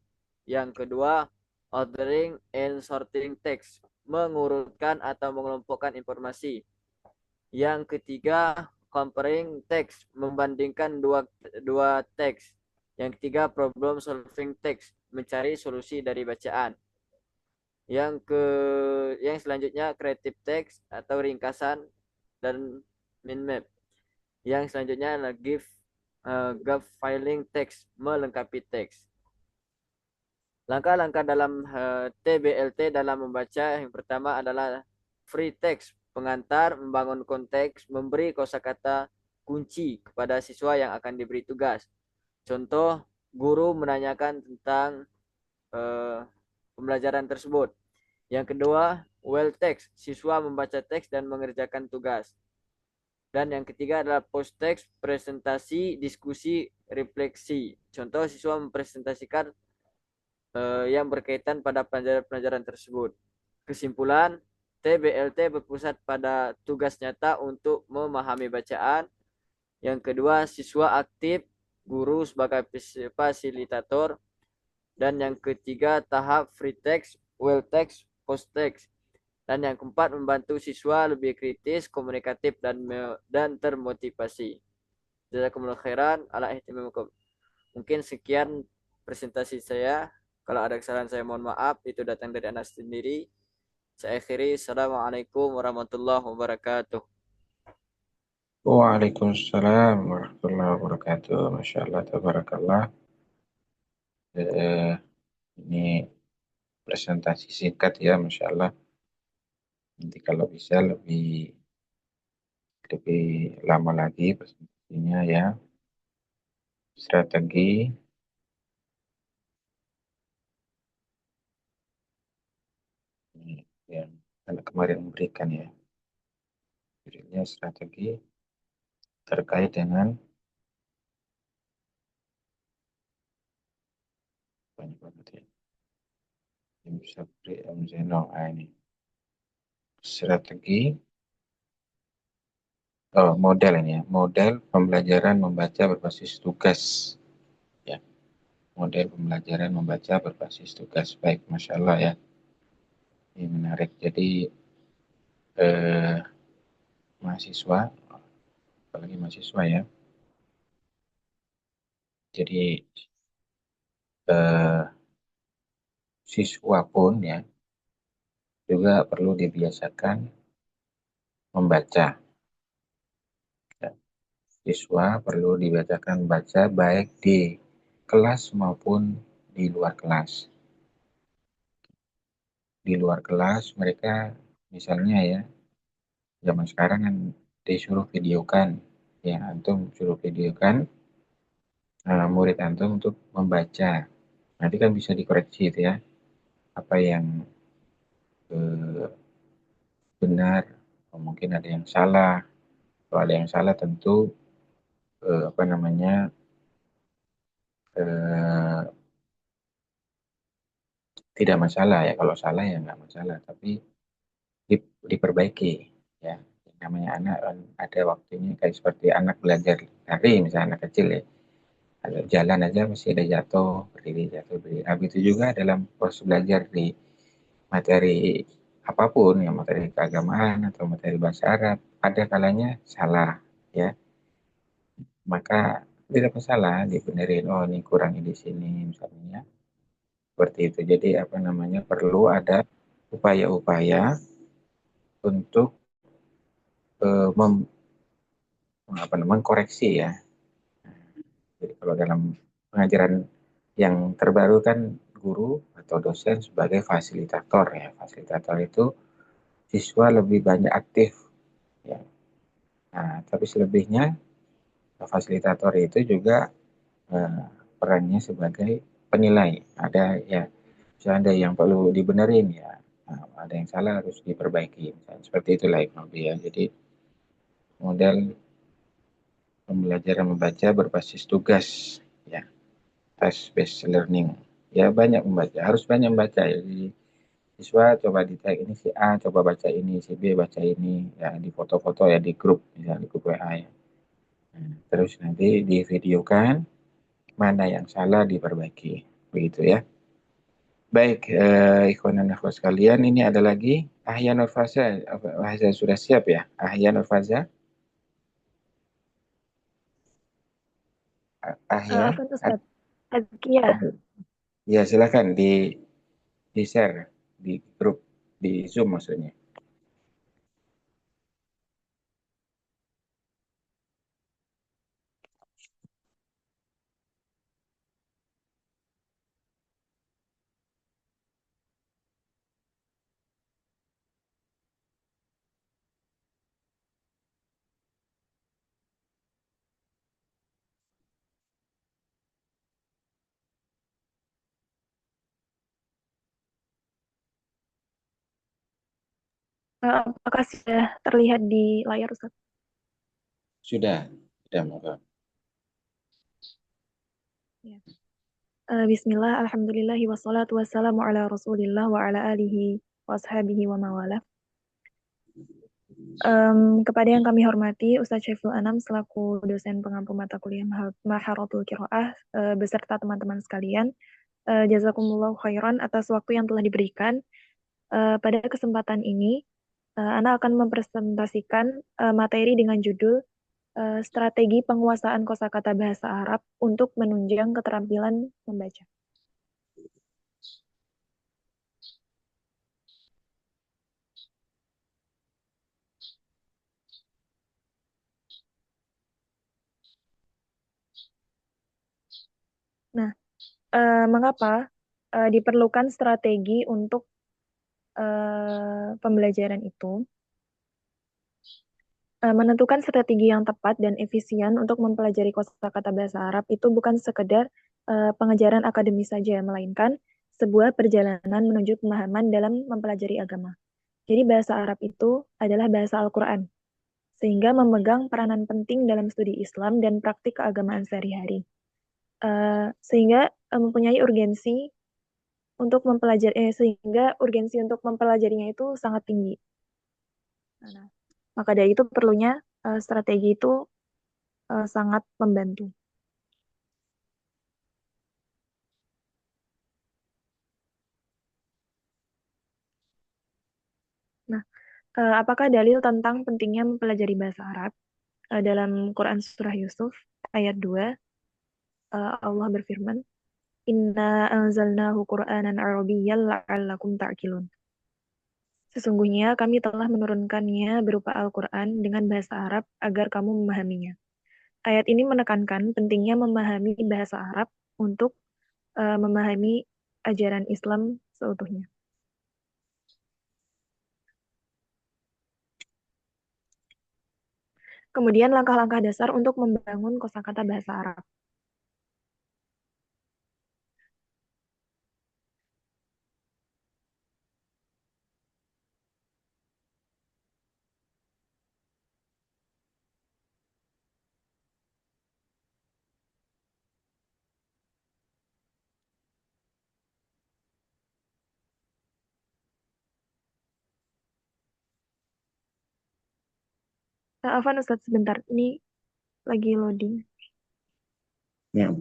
Yang kedua, ordering and sorting text, mengurutkan atau mengelompokkan informasi. Yang ketiga, comparing text, membandingkan dua teks. Yang ketiga, problem solving text, mencari solusi dari bacaan. Yang selanjutnya creative text atau ringkasan dan mind map. Yang selanjutnya adalah gap filing text, melengkapi teks. Langkah-langkah dalam TBLT dalam membaca, yang pertama adalah free text, pengantar, membangun konteks, memberi kosakata kunci kepada siswa yang akan diberi tugas. Contoh, guru menanyakan tentang pembelajaran tersebut. Yang kedua, well text, siswa membaca teks dan mengerjakan tugas. Dan yang ketiga adalah post text, presentasi, diskusi, refleksi. Contoh, siswa mempresentasikan yang berkaitan pada pelajaran tersebut. Kesimpulan, TBLT berpusat pada tugas nyata untuk memahami bacaan. Yang kedua, siswa aktif, guru sebagai fasilitator. Dan yang ketiga, tahap free text, well text, post text. Dan yang keempat, membantu siswa lebih kritis, komunikatif, dan termotivasi. Jazakumullah khairan ala ihtimamikum. Mungkin sekian presentasi saya. Kalau ada kesalahan saya mohon maaf. Itu datang dari anak sendiri. Saya akhiri. Assalamualaikum warahmatullahi wabarakatuh. Waalaikumsalam warahmatullahi wabarakatuh. Masya Allah, tabarakallah. Ini presentasi singkat ya, Masya Allah. Nanti kalau bisa lebih lebih lama lagi presentasinya ya. Strategi ini yang anak kemarin memberikan ya. Judulnya strategi terkait dengan banyak banget ya. Yang bisa beri Zeno ini strategi model ini ya, model pembelajaran membaca berbasis tugas ya, model pembelajaran membaca berbasis tugas. Baik, Masya Allah ya, ini menarik. Jadi mahasiswa, apalagi mahasiswa ya, jadi siswa pun ya juga perlu dibiasakan membaca ya. Siswa perlu dibiasakan membaca baik di kelas maupun di luar kelas. Di luar kelas mereka misalnya ya, zaman sekarang kan disuruh videokan Ya, antum suruh videokan murid antum untuk membaca. Nanti kan bisa dikoreksi itu ya, apa yang eh, benar, mungkin ada yang salah. Kalau ada yang salah tentu apa namanya eh, tidak masalah ya. Kalau salah ya nggak masalah, tapi diperbaiki ya. Yang namanya anak kan ada waktunya kayak seperti anak belajar lari misalnya anak kecil ya. Kalau jalan aja masih ada jatuh berdiri. Nah, begitu juga dalam proses belajar di materi apapun ya, materi keagamaan atau materi bahasa Arab, ada kalanya salah ya. Maka tidak masalah dibenerin, oh ini kurangnya di sini misalnya ya. Seperti itu. Jadi apa namanya perlu ada upaya-upaya untuk mem, apa namanya mengkoreksi ya. Jadi kalau dalam pengajaran yang terbaru kan guru atau dosen sebagai fasilitator ya. Fasilitator itu siswa lebih banyak aktif ya. Nah, tapi selebihnya fasilitator itu juga eh, perannya sebagai penilai. Ada ya, misalnya ada yang perlu dibenerin ya. Nah, ada yang salah harus diperbaiki. Misalnya, seperti itulah Ibnu ya. Jadi model pembelajaran membaca berbasis tugas ya, task based learning. Ya banyak membaca, harus banyak membaca ya. Jadi siswa coba di tag ini si A coba baca ini, si B baca ini ya di foto-foto ya di grup misalnya di grup WA ya. Nah, terus nanti di videokan mana yang salah diperbaiki begitu ya. Baik, ikhwan dan akhwat sekalian, ini ada lagi Ahya Nurfaza. Ahya sudah siap ya? Ahya Nurfaza. Apa Ahya. tuh Ustaz? Tazkiyah. Ya silakan di share di grup di Zoom maksudnya. Apakah sudah terlihat di layar Ustaz? Sudah Moga. Ya. Bismillah, alhamdulillahi wassalatu wassalamu ala rasulillah wa ala alihi wa ashabihi wa mawala. Kepada yang kami hormati, Ustadz Syaiful Anam selaku dosen pengampu mata kuliah Maharatul Qiraah beserta teman-teman sekalian, jazakumullah khairan atas waktu yang telah diberikan. Pada kesempatan ini, Ana akan mempresentasikan materi dengan judul strategi penguasaan kosakata bahasa Arab untuk menunjang keterampilan membaca. Nah, mengapa diperlukan strategi untuk pembelajaran itu? Menentukan strategi yang tepat dan efisien untuk mempelajari kosakata bahasa Arab itu bukan sekedar pengejaran akademis saja, melainkan sebuah perjalanan menuju pemahaman dalam mempelajari agama. Jadi bahasa Arab itu adalah bahasa Al-Quran, sehingga memegang peranan penting dalam studi Islam dan praktik keagamaan sehari-hari. Sehingga mempunyai urgensi untuk mempelajari, sehingga urgensi untuk mempelajarinya itu sangat tinggi. Nah, maka dari itu perlunya strategi itu sangat membantu. Nah, apakah dalil tentang pentingnya mempelajari bahasa Arab? Dalam Quran Surah Yusuf ayat 2, Allah berfirman, Inna anzalnahu Qur'anan Arabiyyan la'allakum ta'qilun. Sesungguhnya kami telah menurunkannya berupa Al-Quran dengan bahasa Arab agar kamu memahaminya. Ayat ini menekankan pentingnya memahami bahasa Arab untuk memahami ajaran Islam seutuhnya. Kemudian langkah-langkah dasar untuk membangun kosakata bahasa Arab. Afwan Ustadz, sebentar. Ini lagi loading. Ya.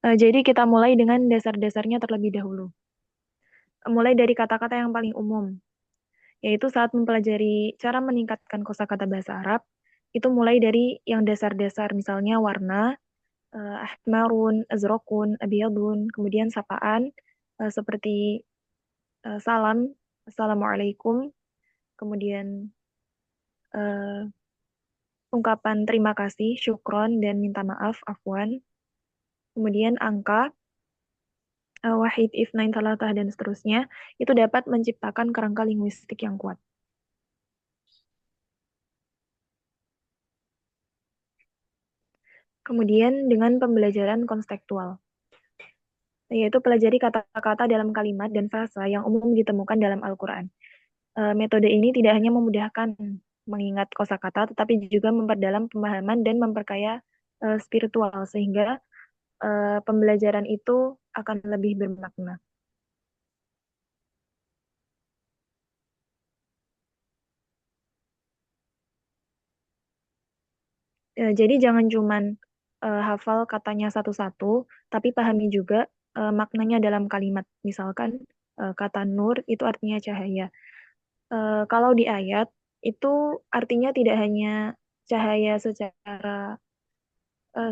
Jadi kita mulai dengan dasar-dasarnya terlebih dahulu. Mulai dari kata-kata yang paling umum, yaitu saat mempelajari cara meningkatkan kosakata bahasa Arab, itu mulai dari yang dasar-dasar, misalnya warna, ahmarun, azrokun, abiyadun, kemudian sapaan, seperti salam, assalamualaikum, kemudian ungkapan terima kasih, syukron, dan minta maaf, afwan, kemudian angka, wahid, ifnain, talatah, dan seterusnya, itu dapat menciptakan kerangka linguistik yang kuat. Kemudian dengan pembelajaran konstekstual, yaitu pelajari kata-kata dalam kalimat dan frasa yang umum ditemukan dalam Al-Quran. Metode ini tidak hanya memudahkan mengingat kosakata, tetapi juga memperdalam pemahaman dan memperkaya spiritual, sehingga pembelajaran itu akan lebih bermakna. Jadi jangan cuman hafal katanya satu-satu, tapi pahami juga maknanya dalam kalimat. Misalkan kata nur itu artinya cahaya. Kalau di ayat itu artinya tidak hanya cahaya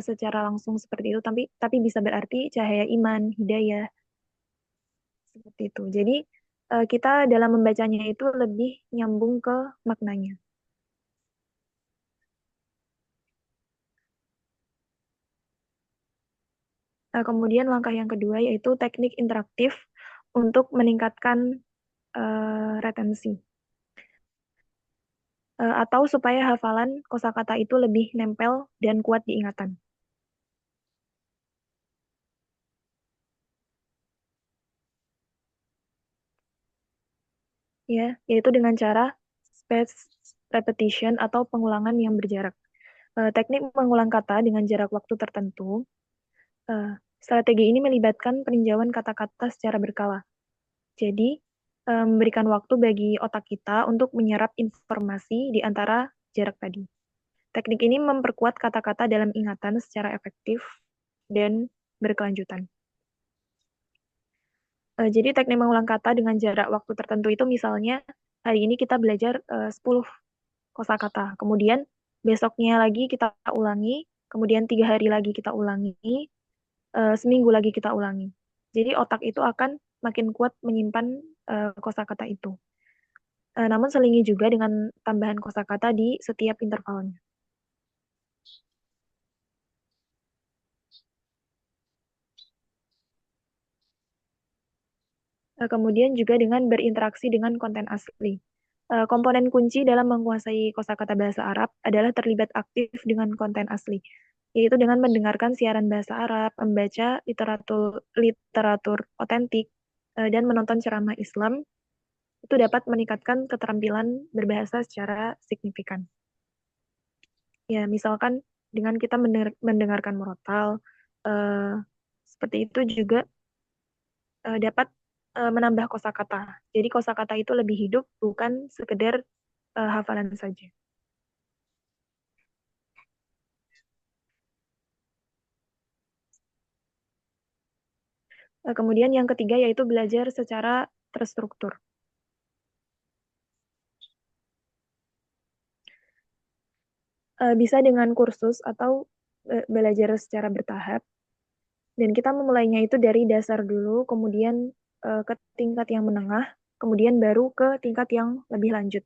secara langsung seperti itu, tapi bisa berarti cahaya iman, hidayah, seperti itu. Jadi kita dalam membacanya itu lebih nyambung ke maknanya. Kemudian langkah yang kedua yaitu teknik interaktif untuk meningkatkan retensi. Atau supaya hafalan kosakata itu lebih nempel dan kuat diingatan. Ya, yaitu dengan cara spaced repetition atau pengulangan yang berjarak. Teknik mengulang kata dengan jarak waktu tertentu. Strategi ini melibatkan peninjauan kata-kata secara berkala. Jadi, memberikan waktu bagi otak kita untuk menyerap informasi di antara jarak tadi. Teknik ini memperkuat kata-kata dalam ingatan secara efektif dan berkelanjutan. Jadi teknik mengulang kata dengan jarak waktu tertentu itu misalnya hari ini kita belajar 10 kosakata, kemudian besoknya lagi kita ulangi, kemudian 3 hari lagi kita ulangi, seminggu lagi kita ulangi. Jadi otak itu akan makin kuat menyimpan kosakata itu. Namun selingi juga dengan tambahan kosakata di setiap intervalnya. Kemudian juga dengan berinteraksi dengan konten asli. Komponen kunci dalam menguasai kosakata bahasa Arab adalah terlibat aktif dengan konten asli, yaitu dengan mendengarkan siaran bahasa Arab, membaca literatur otentik, dan menonton ceramah Islam, itu dapat meningkatkan keterampilan berbahasa secara signifikan. Ya, misalkan dengan kita mendengarkan murotal, seperti itu juga dapat menambah kosakata. Jadi kosakata itu lebih hidup, bukan sekedar hafalan saja. Kemudian yang ketiga yaitu belajar secara terstruktur. bisa dengan kursus atau belajar secara bertahap. Dan kita memulainya itu dari dasar dulu, kemudian ke tingkat yang menengah, kemudian baru ke tingkat yang lebih lanjut.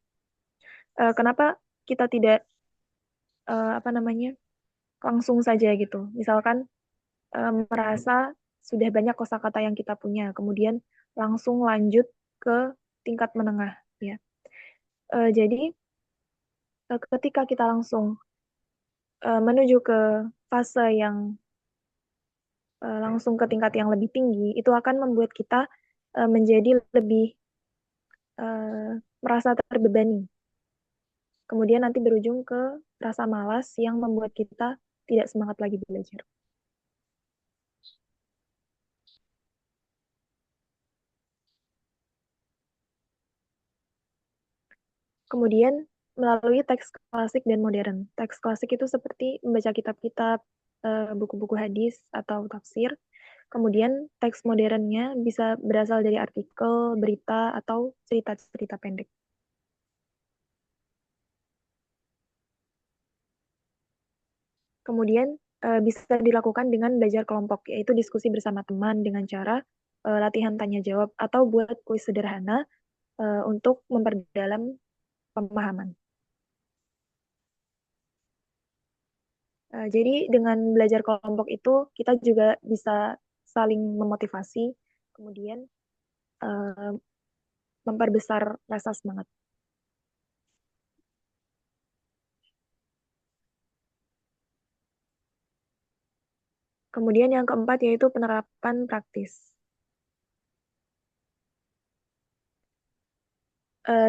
Kenapa kita tidak langsung saja gitu? Misalkan merasa sudah banyak kosakata yang kita punya, kemudian langsung lanjut ke tingkat menengah, ya. Jadi ketika kita langsung menuju ke fase yang langsung ke tingkat yang lebih tinggi, itu akan membuat kita menjadi lebih merasa terbebani. Kemudian nanti berujung ke rasa malas yang membuat kita tidak semangat lagi belajar. Kemudian melalui teks klasik dan modern. Teks klasik itu seperti membaca kitab-kitab, buku-buku hadis atau tafsir. Kemudian teks modernnya bisa berasal dari artikel, berita, atau cerita-cerita pendek. Kemudian bisa dilakukan dengan belajar kelompok, yaitu diskusi bersama teman dengan cara latihan tanya jawab atau buat kuis sederhana untuk memperdalam pemahaman. Jadi dengan belajar kelompok itu kita juga bisa saling memotivasi, kemudian memperbesar rasa semangat. Kemudian yang keempat yaitu penerapan praktis.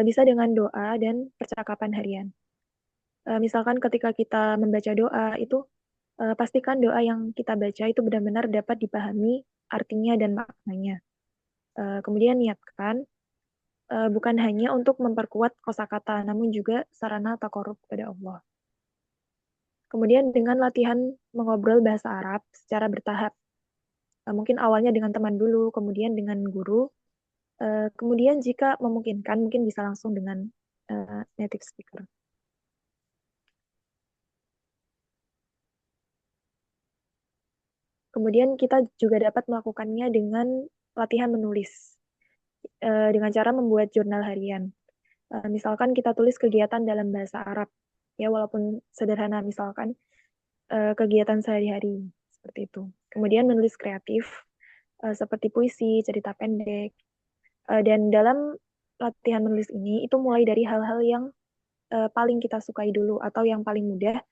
Bisa dengan doa dan percakapan harian. Misalkan ketika kita membaca doa itu pastikan doa yang kita baca itu benar-benar dapat dipahami artinya dan maknanya. Kemudian niatkan bukan hanya untuk memperkuat kosakata, namun juga sarana takarub kepada Allah. Kemudian dengan latihan mengobrol bahasa Arab secara bertahap. Mungkin awalnya dengan teman dulu, kemudian dengan guru, kemudian jika memungkinkan mungkin bisa langsung dengan native speaker. Kemudian kita juga dapat melakukannya dengan latihan menulis, dengan cara membuat jurnal harian. Misalkan kita tulis kegiatan dalam bahasa Arab, ya walaupun sederhana, misalkan kegiatan sehari-hari, seperti itu. Kemudian menulis kreatif, seperti puisi, cerita pendek, dan dalam latihan menulis ini, itu mulai dari hal-hal yang paling kita sukai dulu, atau yang paling mudah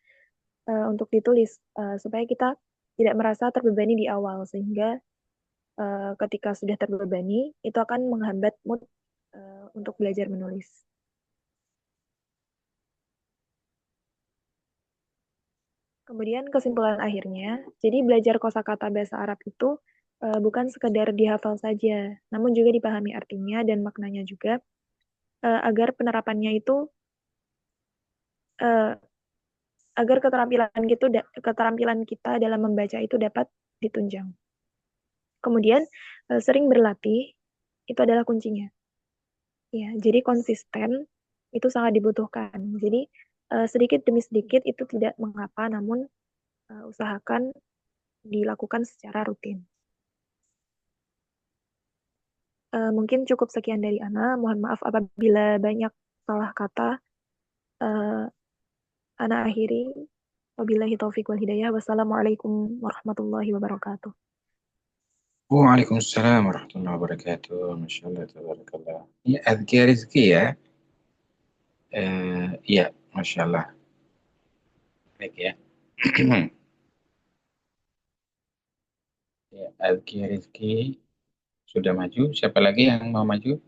untuk ditulis, supaya kita tidak merasa terbebani di awal, sehingga ketika sudah terbebani, itu akan menghambat mood untuk belajar menulis. Kemudian kesimpulan akhirnya, jadi belajar kosakata bahasa Arab itu bukan sekedar dihafal saja, namun juga dipahami artinya dan maknanya juga, agar penerapannya itu agar keterampilan kita dalam membaca itu dapat ditunjang. Kemudian sering berlatih itu adalah kuncinya. Ya, jadi konsisten itu sangat dibutuhkan. Jadi sedikit demi sedikit itu tidak mengapa, namun usahakan dilakukan secara rutin. Mungkin cukup sekian dari Ana. Mohon maaf apabila banyak salah kata. Ana akhiri. Wabillahi taufiq wal hidayah. Wassalamualaikum warahmatullahi wabarakatuh. Waalaikumsalam warahmatullahi wabarakatuh. Masya Allah, tabarakallah. Ini azkir rezeki ya. Iya, Masya Allah. Baik ya. Ya, azkir rezeki sudah maju. Siapa lagi yang mau maju?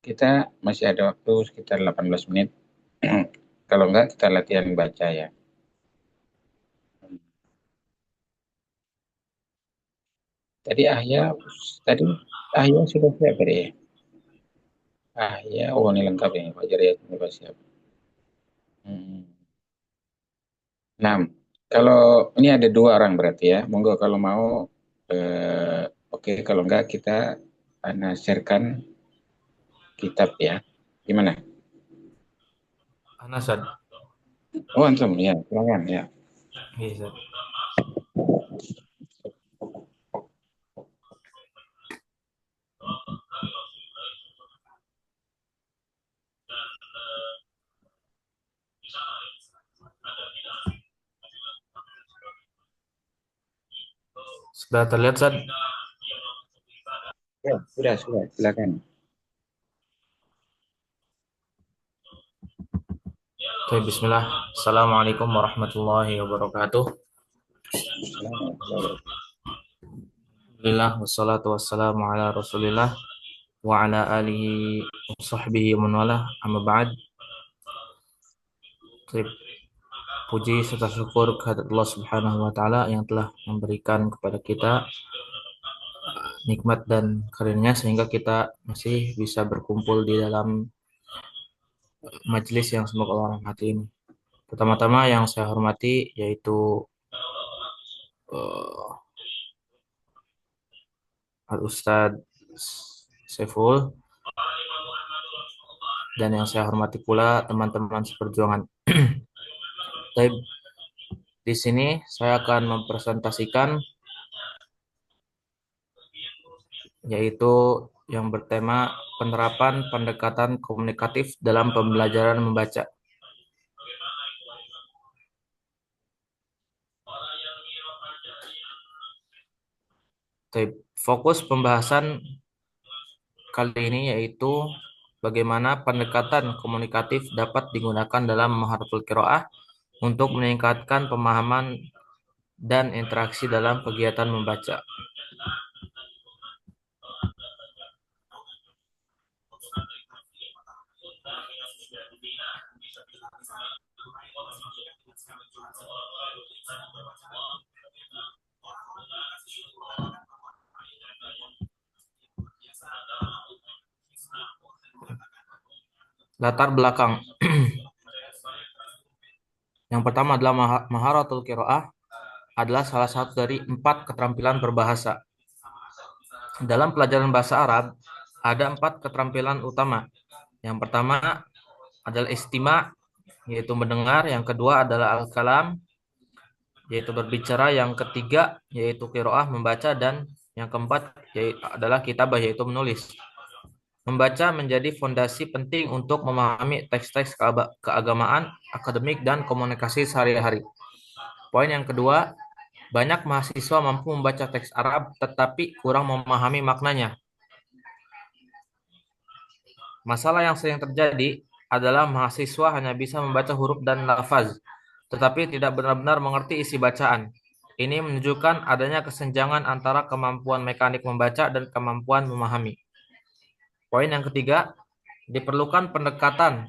Kita masih ada waktu sekitar 18 menit. Kalau enggak, kita latihan baca ya. Tadi Ahya sudah siap ya? Oh ini lengkap ya, Pak Jari ini Pak siap. Nah, kalau ini ada 2 orang berarti ya, monggo kalau mau, oke, kalau enggak kita sharekan kitab ya, gimana? Ana Sad. Oh, antum ya, silakan ya. Iya, Ustaz. Sudah terlihat, Ustaz? Ya, sudah, silakan. Oke, bismillah. Assalamualaikum warahmatullahi wabarakatuh. Alhamdulillah, wassalatu wassalamu ala rasulillah wa ala alihi wa sahbihi wa man walah, amma ba'd. Baik, puji serta syukur kehadirat Allah Subhanahu wa taala yang telah memberikan kepada kita nikmat dan karunia sehingga kita masih bisa berkumpul di dalam majelis yang semoga Allah rahmati ini. Pertama-tama yang saya hormati yaitu Al-Ustadz Saiful, dan yang saya hormati pula teman-teman seperjuangan. Baik, di sini saya akan mempresentasikan yaitu yang bertema penerapan pendekatan komunikatif dalam pembelajaran membaca. Baik, fokus pembahasan kali ini yaitu bagaimana pendekatan komunikatif dapat digunakan dalam Mahartul Qiraah untuk meningkatkan pemahaman dan interaksi dalam kegiatan membaca. Latar belakang. Yang pertama adalah Maharatul Qiraah adalah salah satu dari 4 keterampilan berbahasa. Dalam pelajaran bahasa Arab ada 4 keterampilan utama. Yang pertama adalah istima', yaitu mendengar. Yang kedua adalah al-kalam, yaitu berbicara. Yang ketiga yaitu qiraah, membaca. Dan yang keempat adalah kitabah, yaitu menulis. Membaca menjadi fondasi penting untuk memahami teks-teks keagamaan, akademik, dan komunikasi sehari-hari. Poin yang kedua, banyak mahasiswa mampu membaca teks Arab tetapi kurang memahami maknanya. Masalah yang sering terjadi adalah mahasiswa hanya bisa membaca huruf dan lafaz, tetapi tidak benar-benar mengerti isi bacaan. Ini menunjukkan adanya kesenjangan antara kemampuan mekanik membaca dan kemampuan memahami. Poin yang ketiga, diperlukan pendekatan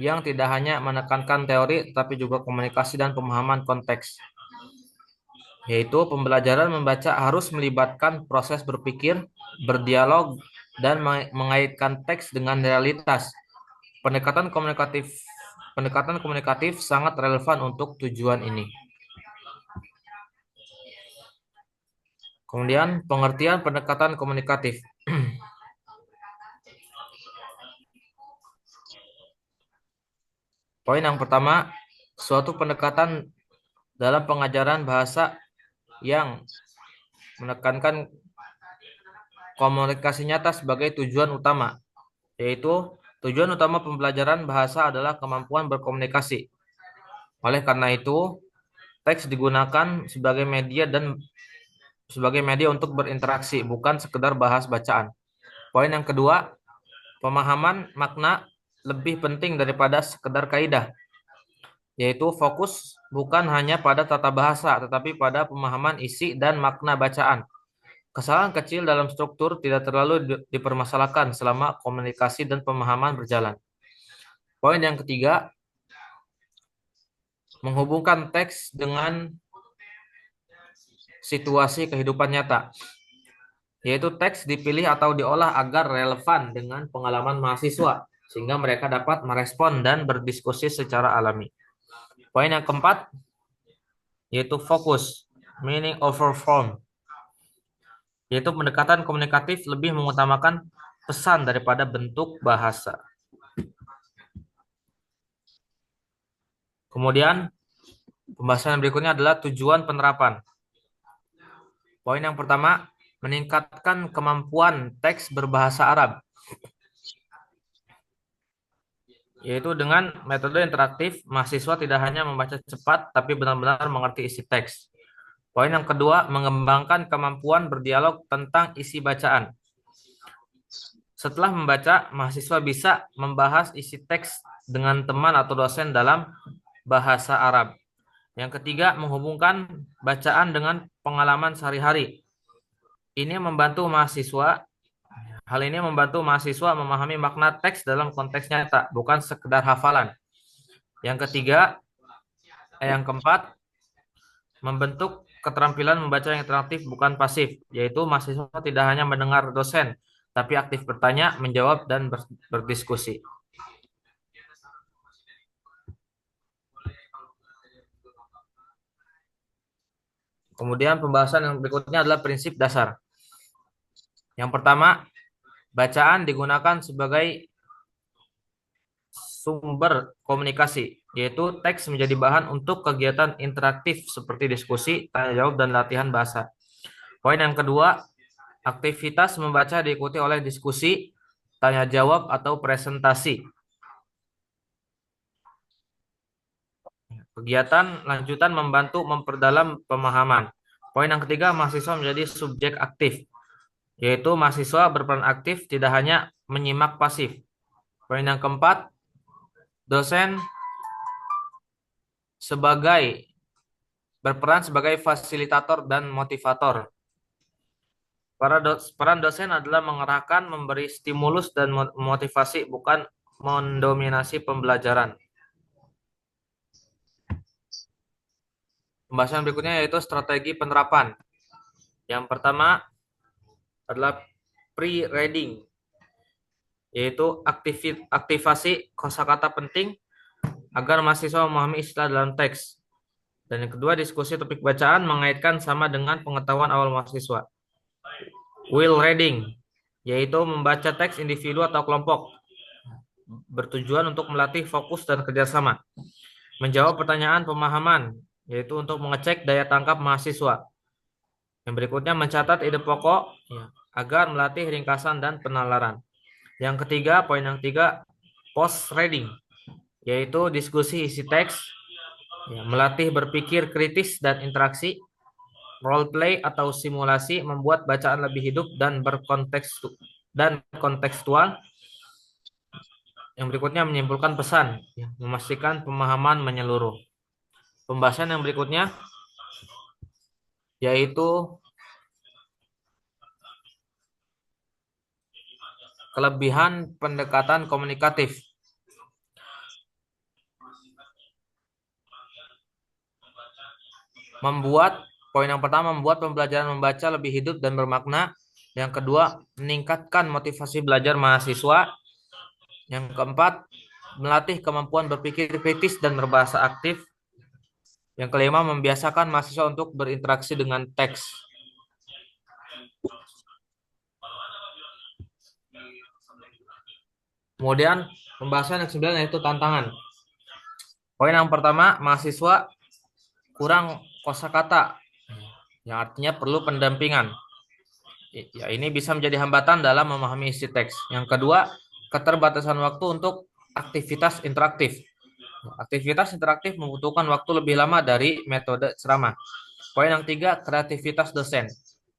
yang tidak hanya menekankan teori, tetapi juga komunikasi dan pemahaman konteks. Yaitu pembelajaran membaca harus melibatkan proses berpikir, berdialog, dan mengaitkan teks dengan realitas. Pendekatan komunikatif sangat relevan untuk tujuan ini. Kemudian pengertian pendekatan komunikatif. Poin yang pertama, suatu pendekatan dalam pengajaran bahasa yang menekankan komunikasi nyata sebagai tujuan utama, yaitu tujuan utama pembelajaran bahasa adalah kemampuan berkomunikasi. Oleh karena itu, teks digunakan sebagai media untuk berinteraksi, bukan sekedar bahas bacaan. Poin yang kedua, pemahaman makna lebih penting daripada sekedar kaidah, yaitu fokus bukan hanya pada tata bahasa, tetapi pada pemahaman isi dan makna bacaan. Kesalahan kecil dalam struktur tidak terlalu dipermasalahkan selama komunikasi dan pemahaman berjalan. Poin yang ketiga, menghubungkan teks dengan situasi kehidupan nyata, yaitu teks dipilih atau diolah agar relevan dengan pengalaman mahasiswa, sehingga mereka dapat merespon dan berdiskusi secara alami. Poin yang keempat, yaitu fokus, meaning over form, yaitu pendekatan komunikatif lebih mengutamakan pesan daripada bentuk bahasa. Kemudian pembahasan berikutnya adalah tujuan penerapan. Poin yang pertama, meningkatkan kemampuan teks berbahasa Arab, yaitu dengan metode interaktif, mahasiswa tidak hanya membaca cepat, tapi benar-benar mengerti isi teks. Poin yang kedua, mengembangkan kemampuan berdialog tentang isi bacaan. Setelah membaca, mahasiswa bisa membahas isi teks dengan teman atau dosen dalam bahasa Arab. Yang ketiga, menghubungkan bacaan dengan pengalaman sehari-hari. Hal ini membantu mahasiswa memahami makna teks dalam konteks nyata, bukan sekedar hafalan. Yang keempat, membentuk keterampilan membaca yang interaktif bukan pasif, yaitu mahasiswa tidak hanya mendengar dosen, tapi aktif bertanya, menjawab, dan berdiskusi. Kemudian pembahasan yang berikutnya adalah prinsip dasar. Yang pertama, bacaan digunakan sebagai sumber komunikasi, yaitu teks menjadi bahan untuk kegiatan interaktif seperti diskusi, tanya jawab, dan latihan bahasa. Poin yang kedua, aktivitas membaca diikuti oleh diskusi, tanya jawab, atau presentasi. Kegiatan lanjutan membantu memperdalam pemahaman. Poin yang ketiga, mahasiswa menjadi subjek aktif, yaitu mahasiswa berperan aktif, tidak hanya menyimak pasif. Poin yang keempat, dosen berperan sebagai fasilitator dan motivator. Peran dosen adalah mengerahkan, memberi stimulus, dan motivasi, bukan mendominasi pembelajaran. Pembahasan berikutnya yaitu strategi penerapan. Yang pertama adalah pre-reading, yaitu aktivasi kosakata penting agar mahasiswa memahami istilah dalam teks. Dan yang kedua, diskusi topik bacaan mengaitkan sama dengan pengetahuan awal mahasiswa. Will reading, yaitu membaca teks individu atau kelompok, bertujuan untuk melatih fokus dan kerjasama. Menjawab pertanyaan pemahaman, yaitu untuk mengecek daya tangkap mahasiswa. Yang berikutnya, mencatat ide pokok agar melatih ringkasan dan penalaran. Yang ketiga, poin yang ketiga, post reading, yaitu diskusi isi teks, melatih berpikir kritis dan interaksi. Role play atau simulasi membuat bacaan lebih hidup dan kontekstual. Yang berikutnya, menyimpulkan pesan, memastikan pemahaman menyeluruh. Pembahasan yang berikutnya yaitu kelebihan pendekatan komunikatif. Poin yang pertama, membuat pembelajaran membaca lebih hidup dan bermakna. Yang kedua, meningkatkan motivasi belajar mahasiswa. Yang keempat, melatih kemampuan berpikir kritis dan berbahasa aktif. Yang kelima, membiasakan mahasiswa untuk berinteraksi dengan teks. Kemudian pembahasan yang ke-9 yaitu tantangan. Poin yang pertama, mahasiswa kurang kosakata, yang artinya perlu pendampingan. Ya, ini bisa menjadi hambatan dalam memahami isi teks. Yang kedua, keterbatasan waktu untuk aktivitas interaktif. Aktivitas interaktif membutuhkan waktu lebih lama dari metode ceramah. Poin yang tiga, kreativitas dosen,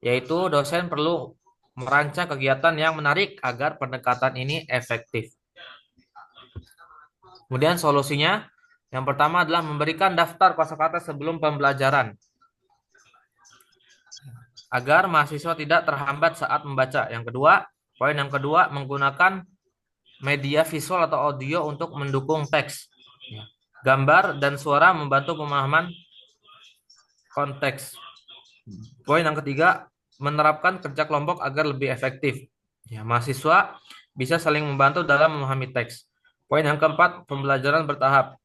yaitu dosen perlu merancang kegiatan yang menarik agar pendekatan ini efektif. Kemudian solusinya, yang pertama adalah memberikan daftar kosakata sebelum pembelajaran, agar mahasiswa tidak terhambat saat membaca. Poin yang kedua, menggunakan media visual atau audio untuk mendukung teks. Gambar dan suara membantu pemahaman konteks. Poin yang ketiga, menerapkan kerja kelompok agar lebih efektif. Mahasiswa bisa saling membantu dalam memahami teks. Poin yang keempat, pembelajaran bertahap,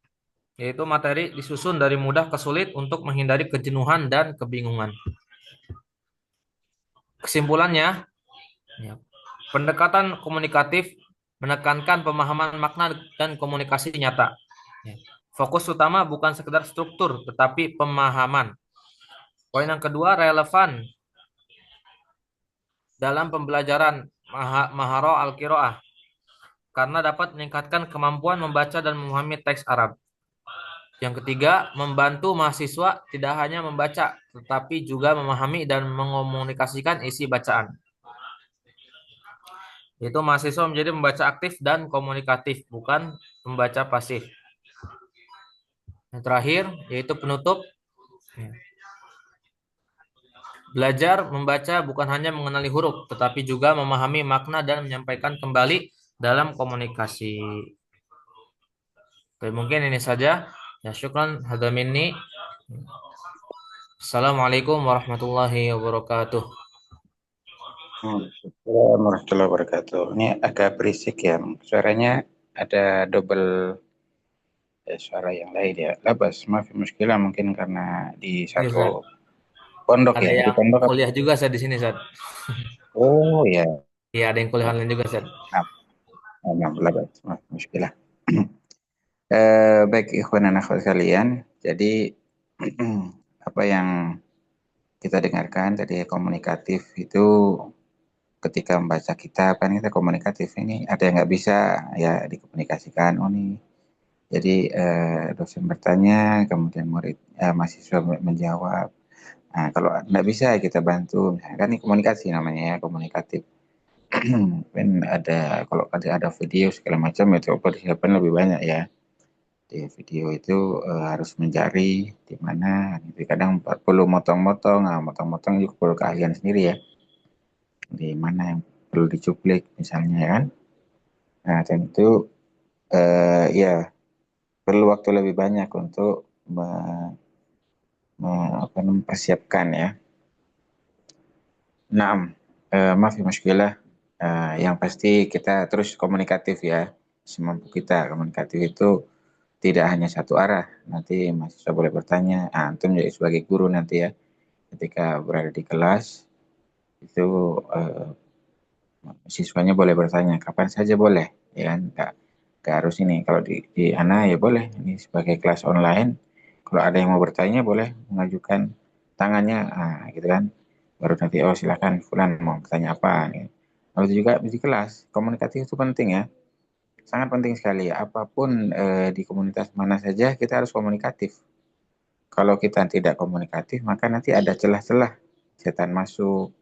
yaitu materi disusun dari mudah ke sulit untuk menghindari kejenuhan dan kebingungan. Kesimpulannya, pendekatan komunikatif menekankan pemahaman makna dan komunikasi nyata. Fokus utama bukan sekedar struktur, tetapi pemahaman. Poin yang kedua, relevan dalam pembelajaran Maharo Al-Qiraah, karena dapat meningkatkan kemampuan membaca dan memahami teks Arab. Yang ketiga, membantu mahasiswa tidak hanya membaca, tetapi juga memahami dan mengomunikasikan isi bacaan. Yaitu mahasiswa menjadi membaca aktif dan komunikatif, bukan membaca pasif. Yang terakhir, yaitu penutup. Belajar membaca bukan hanya mengenali huruf, tetapi juga memahami makna dan menyampaikan kembali dalam komunikasi. Oke, mungkin ini saja. Ya, syukran. Hadza minni. Assalamualaikum warahmatullahi wabarakatuh. Assalamualaikum warahmatullahi wabarakatuh. Ini agak berisik ya, suaranya ada double suara yang lain ya. Labas, maaf muskilah mungkin karena di Iya, Ustaz. satu pondok Ada ya. Di yang pondok apa? kuliah juga saya di sini, Ustaz. Oh ya, Iya, ada yang kuliah online juga, Ustaz. maaf, maaf, labas, maaf muskilah. Baik ikhwan dan akhwat sekalian. Jadi apa yang kita dengarkan tadi komunikatif itu ketika membaca kitab kan kita komunikatif, ini ada yang nggak bisa ya dikomunikasikan. Oh nih, jadi dosen bertanya, kemudian mahasiswa menjawab. Nah, kalau nggak bisa kita bantu, misalnya kan ini komunikasi namanya ya, komunikatif. Kan ada, kalau ada video segala macam itu persiapan lebih banyak ya. Di video itu harus mencari di mana, gitu. Kadang 40 motong-motong, nah motong-motong juga perlu keahlian sendiri ya. Di mana yang perlu dicuplik misalnya ya kan. Nah, tentu ya perlu waktu lebih banyak untuk mempersiapkan ya. Nah, maaf ya muskilah. Yang pasti kita terus komunikatif ya. Semampu kita komunikatif itu tidak hanya satu arah. Nanti mahasiswa boleh bertanya. Antum jadi sebagai guru nanti ya. Ketika berada di kelas itu siswanya boleh bertanya kapan saja boleh, ya kan? Nggak harus ini. Kalau di Ana ya boleh. Ini sebagai kelas online. Kalau ada yang mau bertanya boleh mengajukan tangannya, gitu kan. Baru nanti oh silakan Fulan mau bertanya apa. Gitu. Lalu juga di kelas komunikatif itu penting ya, sangat penting sekali. Apapun di komunitas mana saja kita harus komunikatif. Kalau kita tidak komunikatif maka nanti ada celah-celah setan masuk,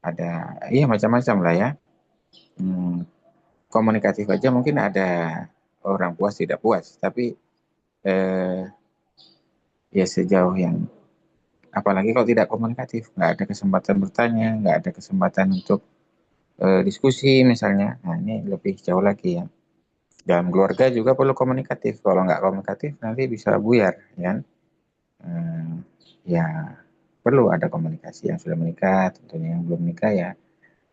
ada iya macam-macam lah ya. Komunikatif aja mungkin ada orang puas tidak puas, tapi eh, ya sejauh yang apalagi kalau tidak komunikatif, nggak ada kesempatan bertanya, nggak ada kesempatan untuk diskusi misalnya. Nah ini lebih jauh lagi ya. Dalam keluarga juga perlu komunikatif. Kalau nggak komunikatif nanti bisa buyar, ya kan? Eh, ya perlu ada komunikasi. Yang sudah menikah, tentunya yang belum menikah ya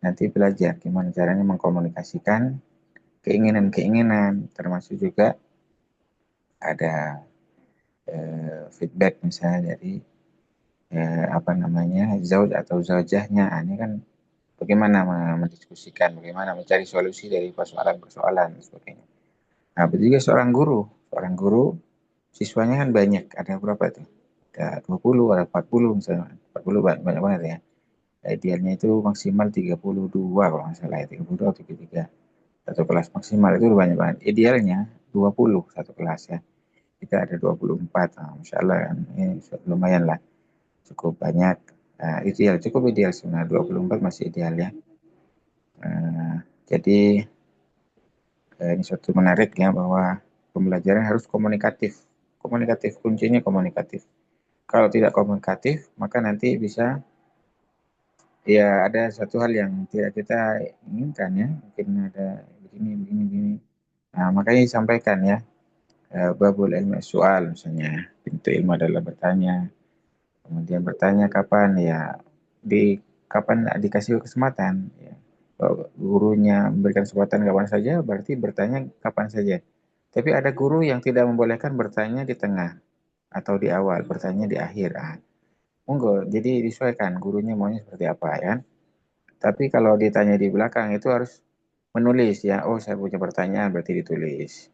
nanti belajar gimana caranya mengkomunikasikan keinginan-keinginan, termasuk juga ada feedback misalnya dari apa namanya zauj atau zaujahnya. Ini kan bagaimana mendiskusikan, bagaimana mencari solusi dari persoalan-persoalan dan sebagainya. Nah, begitu juga seorang guru siswanya kan banyak, ada berapa tuh? Ada 20, ada 40 misalnya, 40 banyak, banyak banget ya. Idealnya itu maksimal 32 kalau nggak salah ya, 32 atau 33. Satu kelas maksimal itu banyak banget. Idealnya 20 satu kelas ya. Kita ada 24, nah, Masya Allah kan. Ini lumayan lah, cukup banyak. Ideal, cukup ideal sebenarnya, 24 masih ideal ya. Jadi ini suatu menarik ya bahwa pembelajaran harus komunikatif. Komunikatif, kuncinya komunikatif. Kalau tidak komunikatif, maka nanti bisa ya ada satu hal yang tidak kita inginkan ya. Mungkin ada begini, begini, begini. Nah, makanya disampaikan ya, babul ilmu soal misalnya, pintu ilmu adalah bertanya. Kemudian bertanya kapan ya, di kapan dikasih kesempatan ya. Kalau gurunya memberikan kesempatan kapan saja, berarti bertanya kapan saja. Tapi ada guru yang tidak membolehkan bertanya di tengah atau di awal, bertanya di akhir. Monggo, jadi disesuaikan gurunya maunya seperti apa ya. Tapi kalau ditanya di belakang itu harus menulis ya. Oh, saya punya pertanyaan berarti ditulis.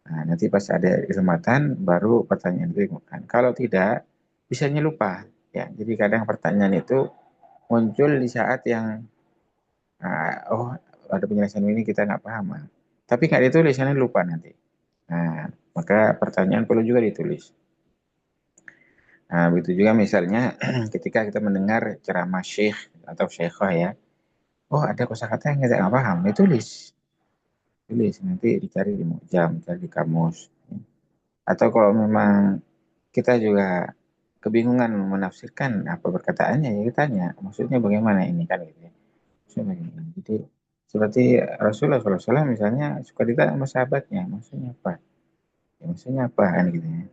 Nah, nanti pas ada kesempatan baru pertanyaan itu digunakan. Kalau tidak, bisanya lupa. Ya, jadi kadang pertanyaan itu muncul di saat yang oh ada penjelasan ini kita nggak paham. Tapi nggak ditulis, karena lupa nanti. Nah, maka pertanyaan perlu juga ditulis. Nah, begitu juga misalnya ketika kita mendengar ceramah syekh atau syekhah ya. Oh, ada kosakata yang kita nggak paham, ditulis. Tulis, nanti dicari di Mu'jam, cari di kamus. Atau kalau memang kita juga kebingungan menafsirkan apa perkataannya, ya kita tanya, maksudnya bagaimana ini kan gitu ya. Maksudnya bagaimana. Jadi seperti Rasulullah SAW misalnya suka ditanya sama sahabatnya, maksudnya apa? Ya, maksudnya apa kan gitu ya.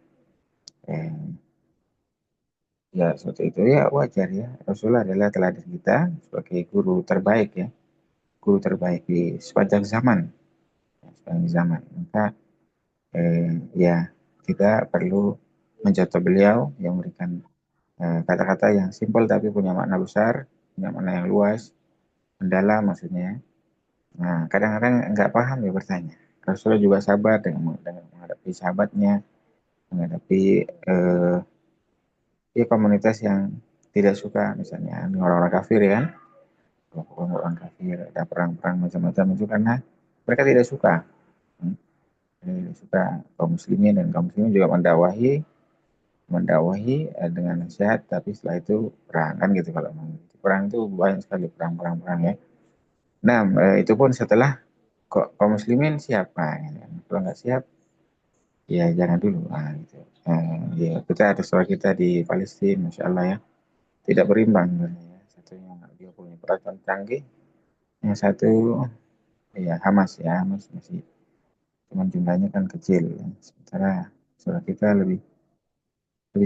Ya seperti itu ya wajar ya. Rasulullah adalah teladan kita sebagai guru terbaik ya. Guru terbaik di sepanjang zaman. Sepanjang zaman. Maka ya kita perlu mencontoh beliau yang memberikan kata-kata yang simpel tapi punya makna besar, punya makna yang luas, mendalam maksudnya. Nah, kadang-kadang nggak paham ya bertanya. Rasulullah juga sabar dengan menghadapi sahabatnya, menghadapi ya komunitas yang tidak suka misalnya orang-orang kafir ya kan, orang kafir ada perang-perang macam-macam itu karena mereka tidak suka. Tidak suka kaum muslimin dan kaum muslimin juga mendakwahi dengan nasihat, tapi setelah itu perang kan gitu. Kalau perang itu banyak sekali perang ya. Nah itu pun setelah kaum muslimin siapa gitu kan. Kalau nggak siap ya jangan dulu gitu. Ya kita ada saudara kita di Palestina, masya Allah ya, tidak berimbang ya. Satunya dia punya peralatan canggih, yang satu ya Hamas masih cuman jumlahnya kan kecil ya. Sementara saudara kita lebih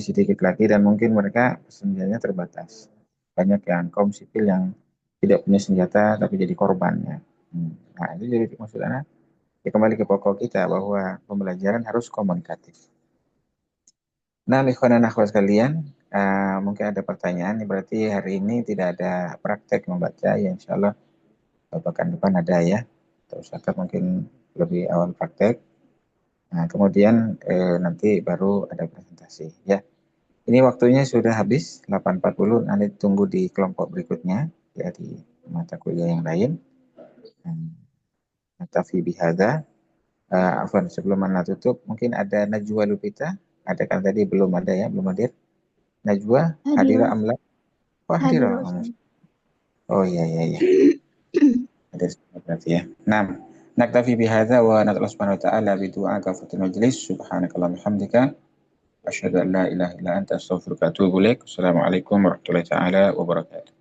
sedikit lagi dan mungkin mereka senjatanya terbatas. Banyak yang kaum sipil yang tidak punya senjata tapi jadi korbannya. Nah itu jadi maksudnya ya kembali ke pokok kita bahwa pembelajaran harus komunikatif. Nah, ikhwan dan akhwat sekalian, mungkin ada pertanyaan. Berarti hari ini tidak ada praktek membaca, ya insya Allah pekan depan ada ya. Terus akan mungkin lebih awal praktek. Nah, kemudian nanti baru ada presentasi ya. Ini waktunya sudah habis 8.40. Nanti tunggu di kelompok berikutnya ya di mata kuliah yang lain. Naktafi bihadza. Afwan, sebelum Anda tutup, mungkin ada Najwa Lupita. Ada kan tadi belum ada ya, belum hadir. Najwa, hadira Hadir, amla. Oh, hadir hadira. Ustaz. Oh iya iya iya. Hadir berarti ya. Nah, naktafi bihadza wa nad'u subhanahu wa ta'ala bi du'a kafatul majlis. Subhanakallahumma hamdika asyhadu an la ilaha illa anta astaghfiruka wa atubu ilaik. Assalamualaikum warahmatullahi taala wabarakatuh.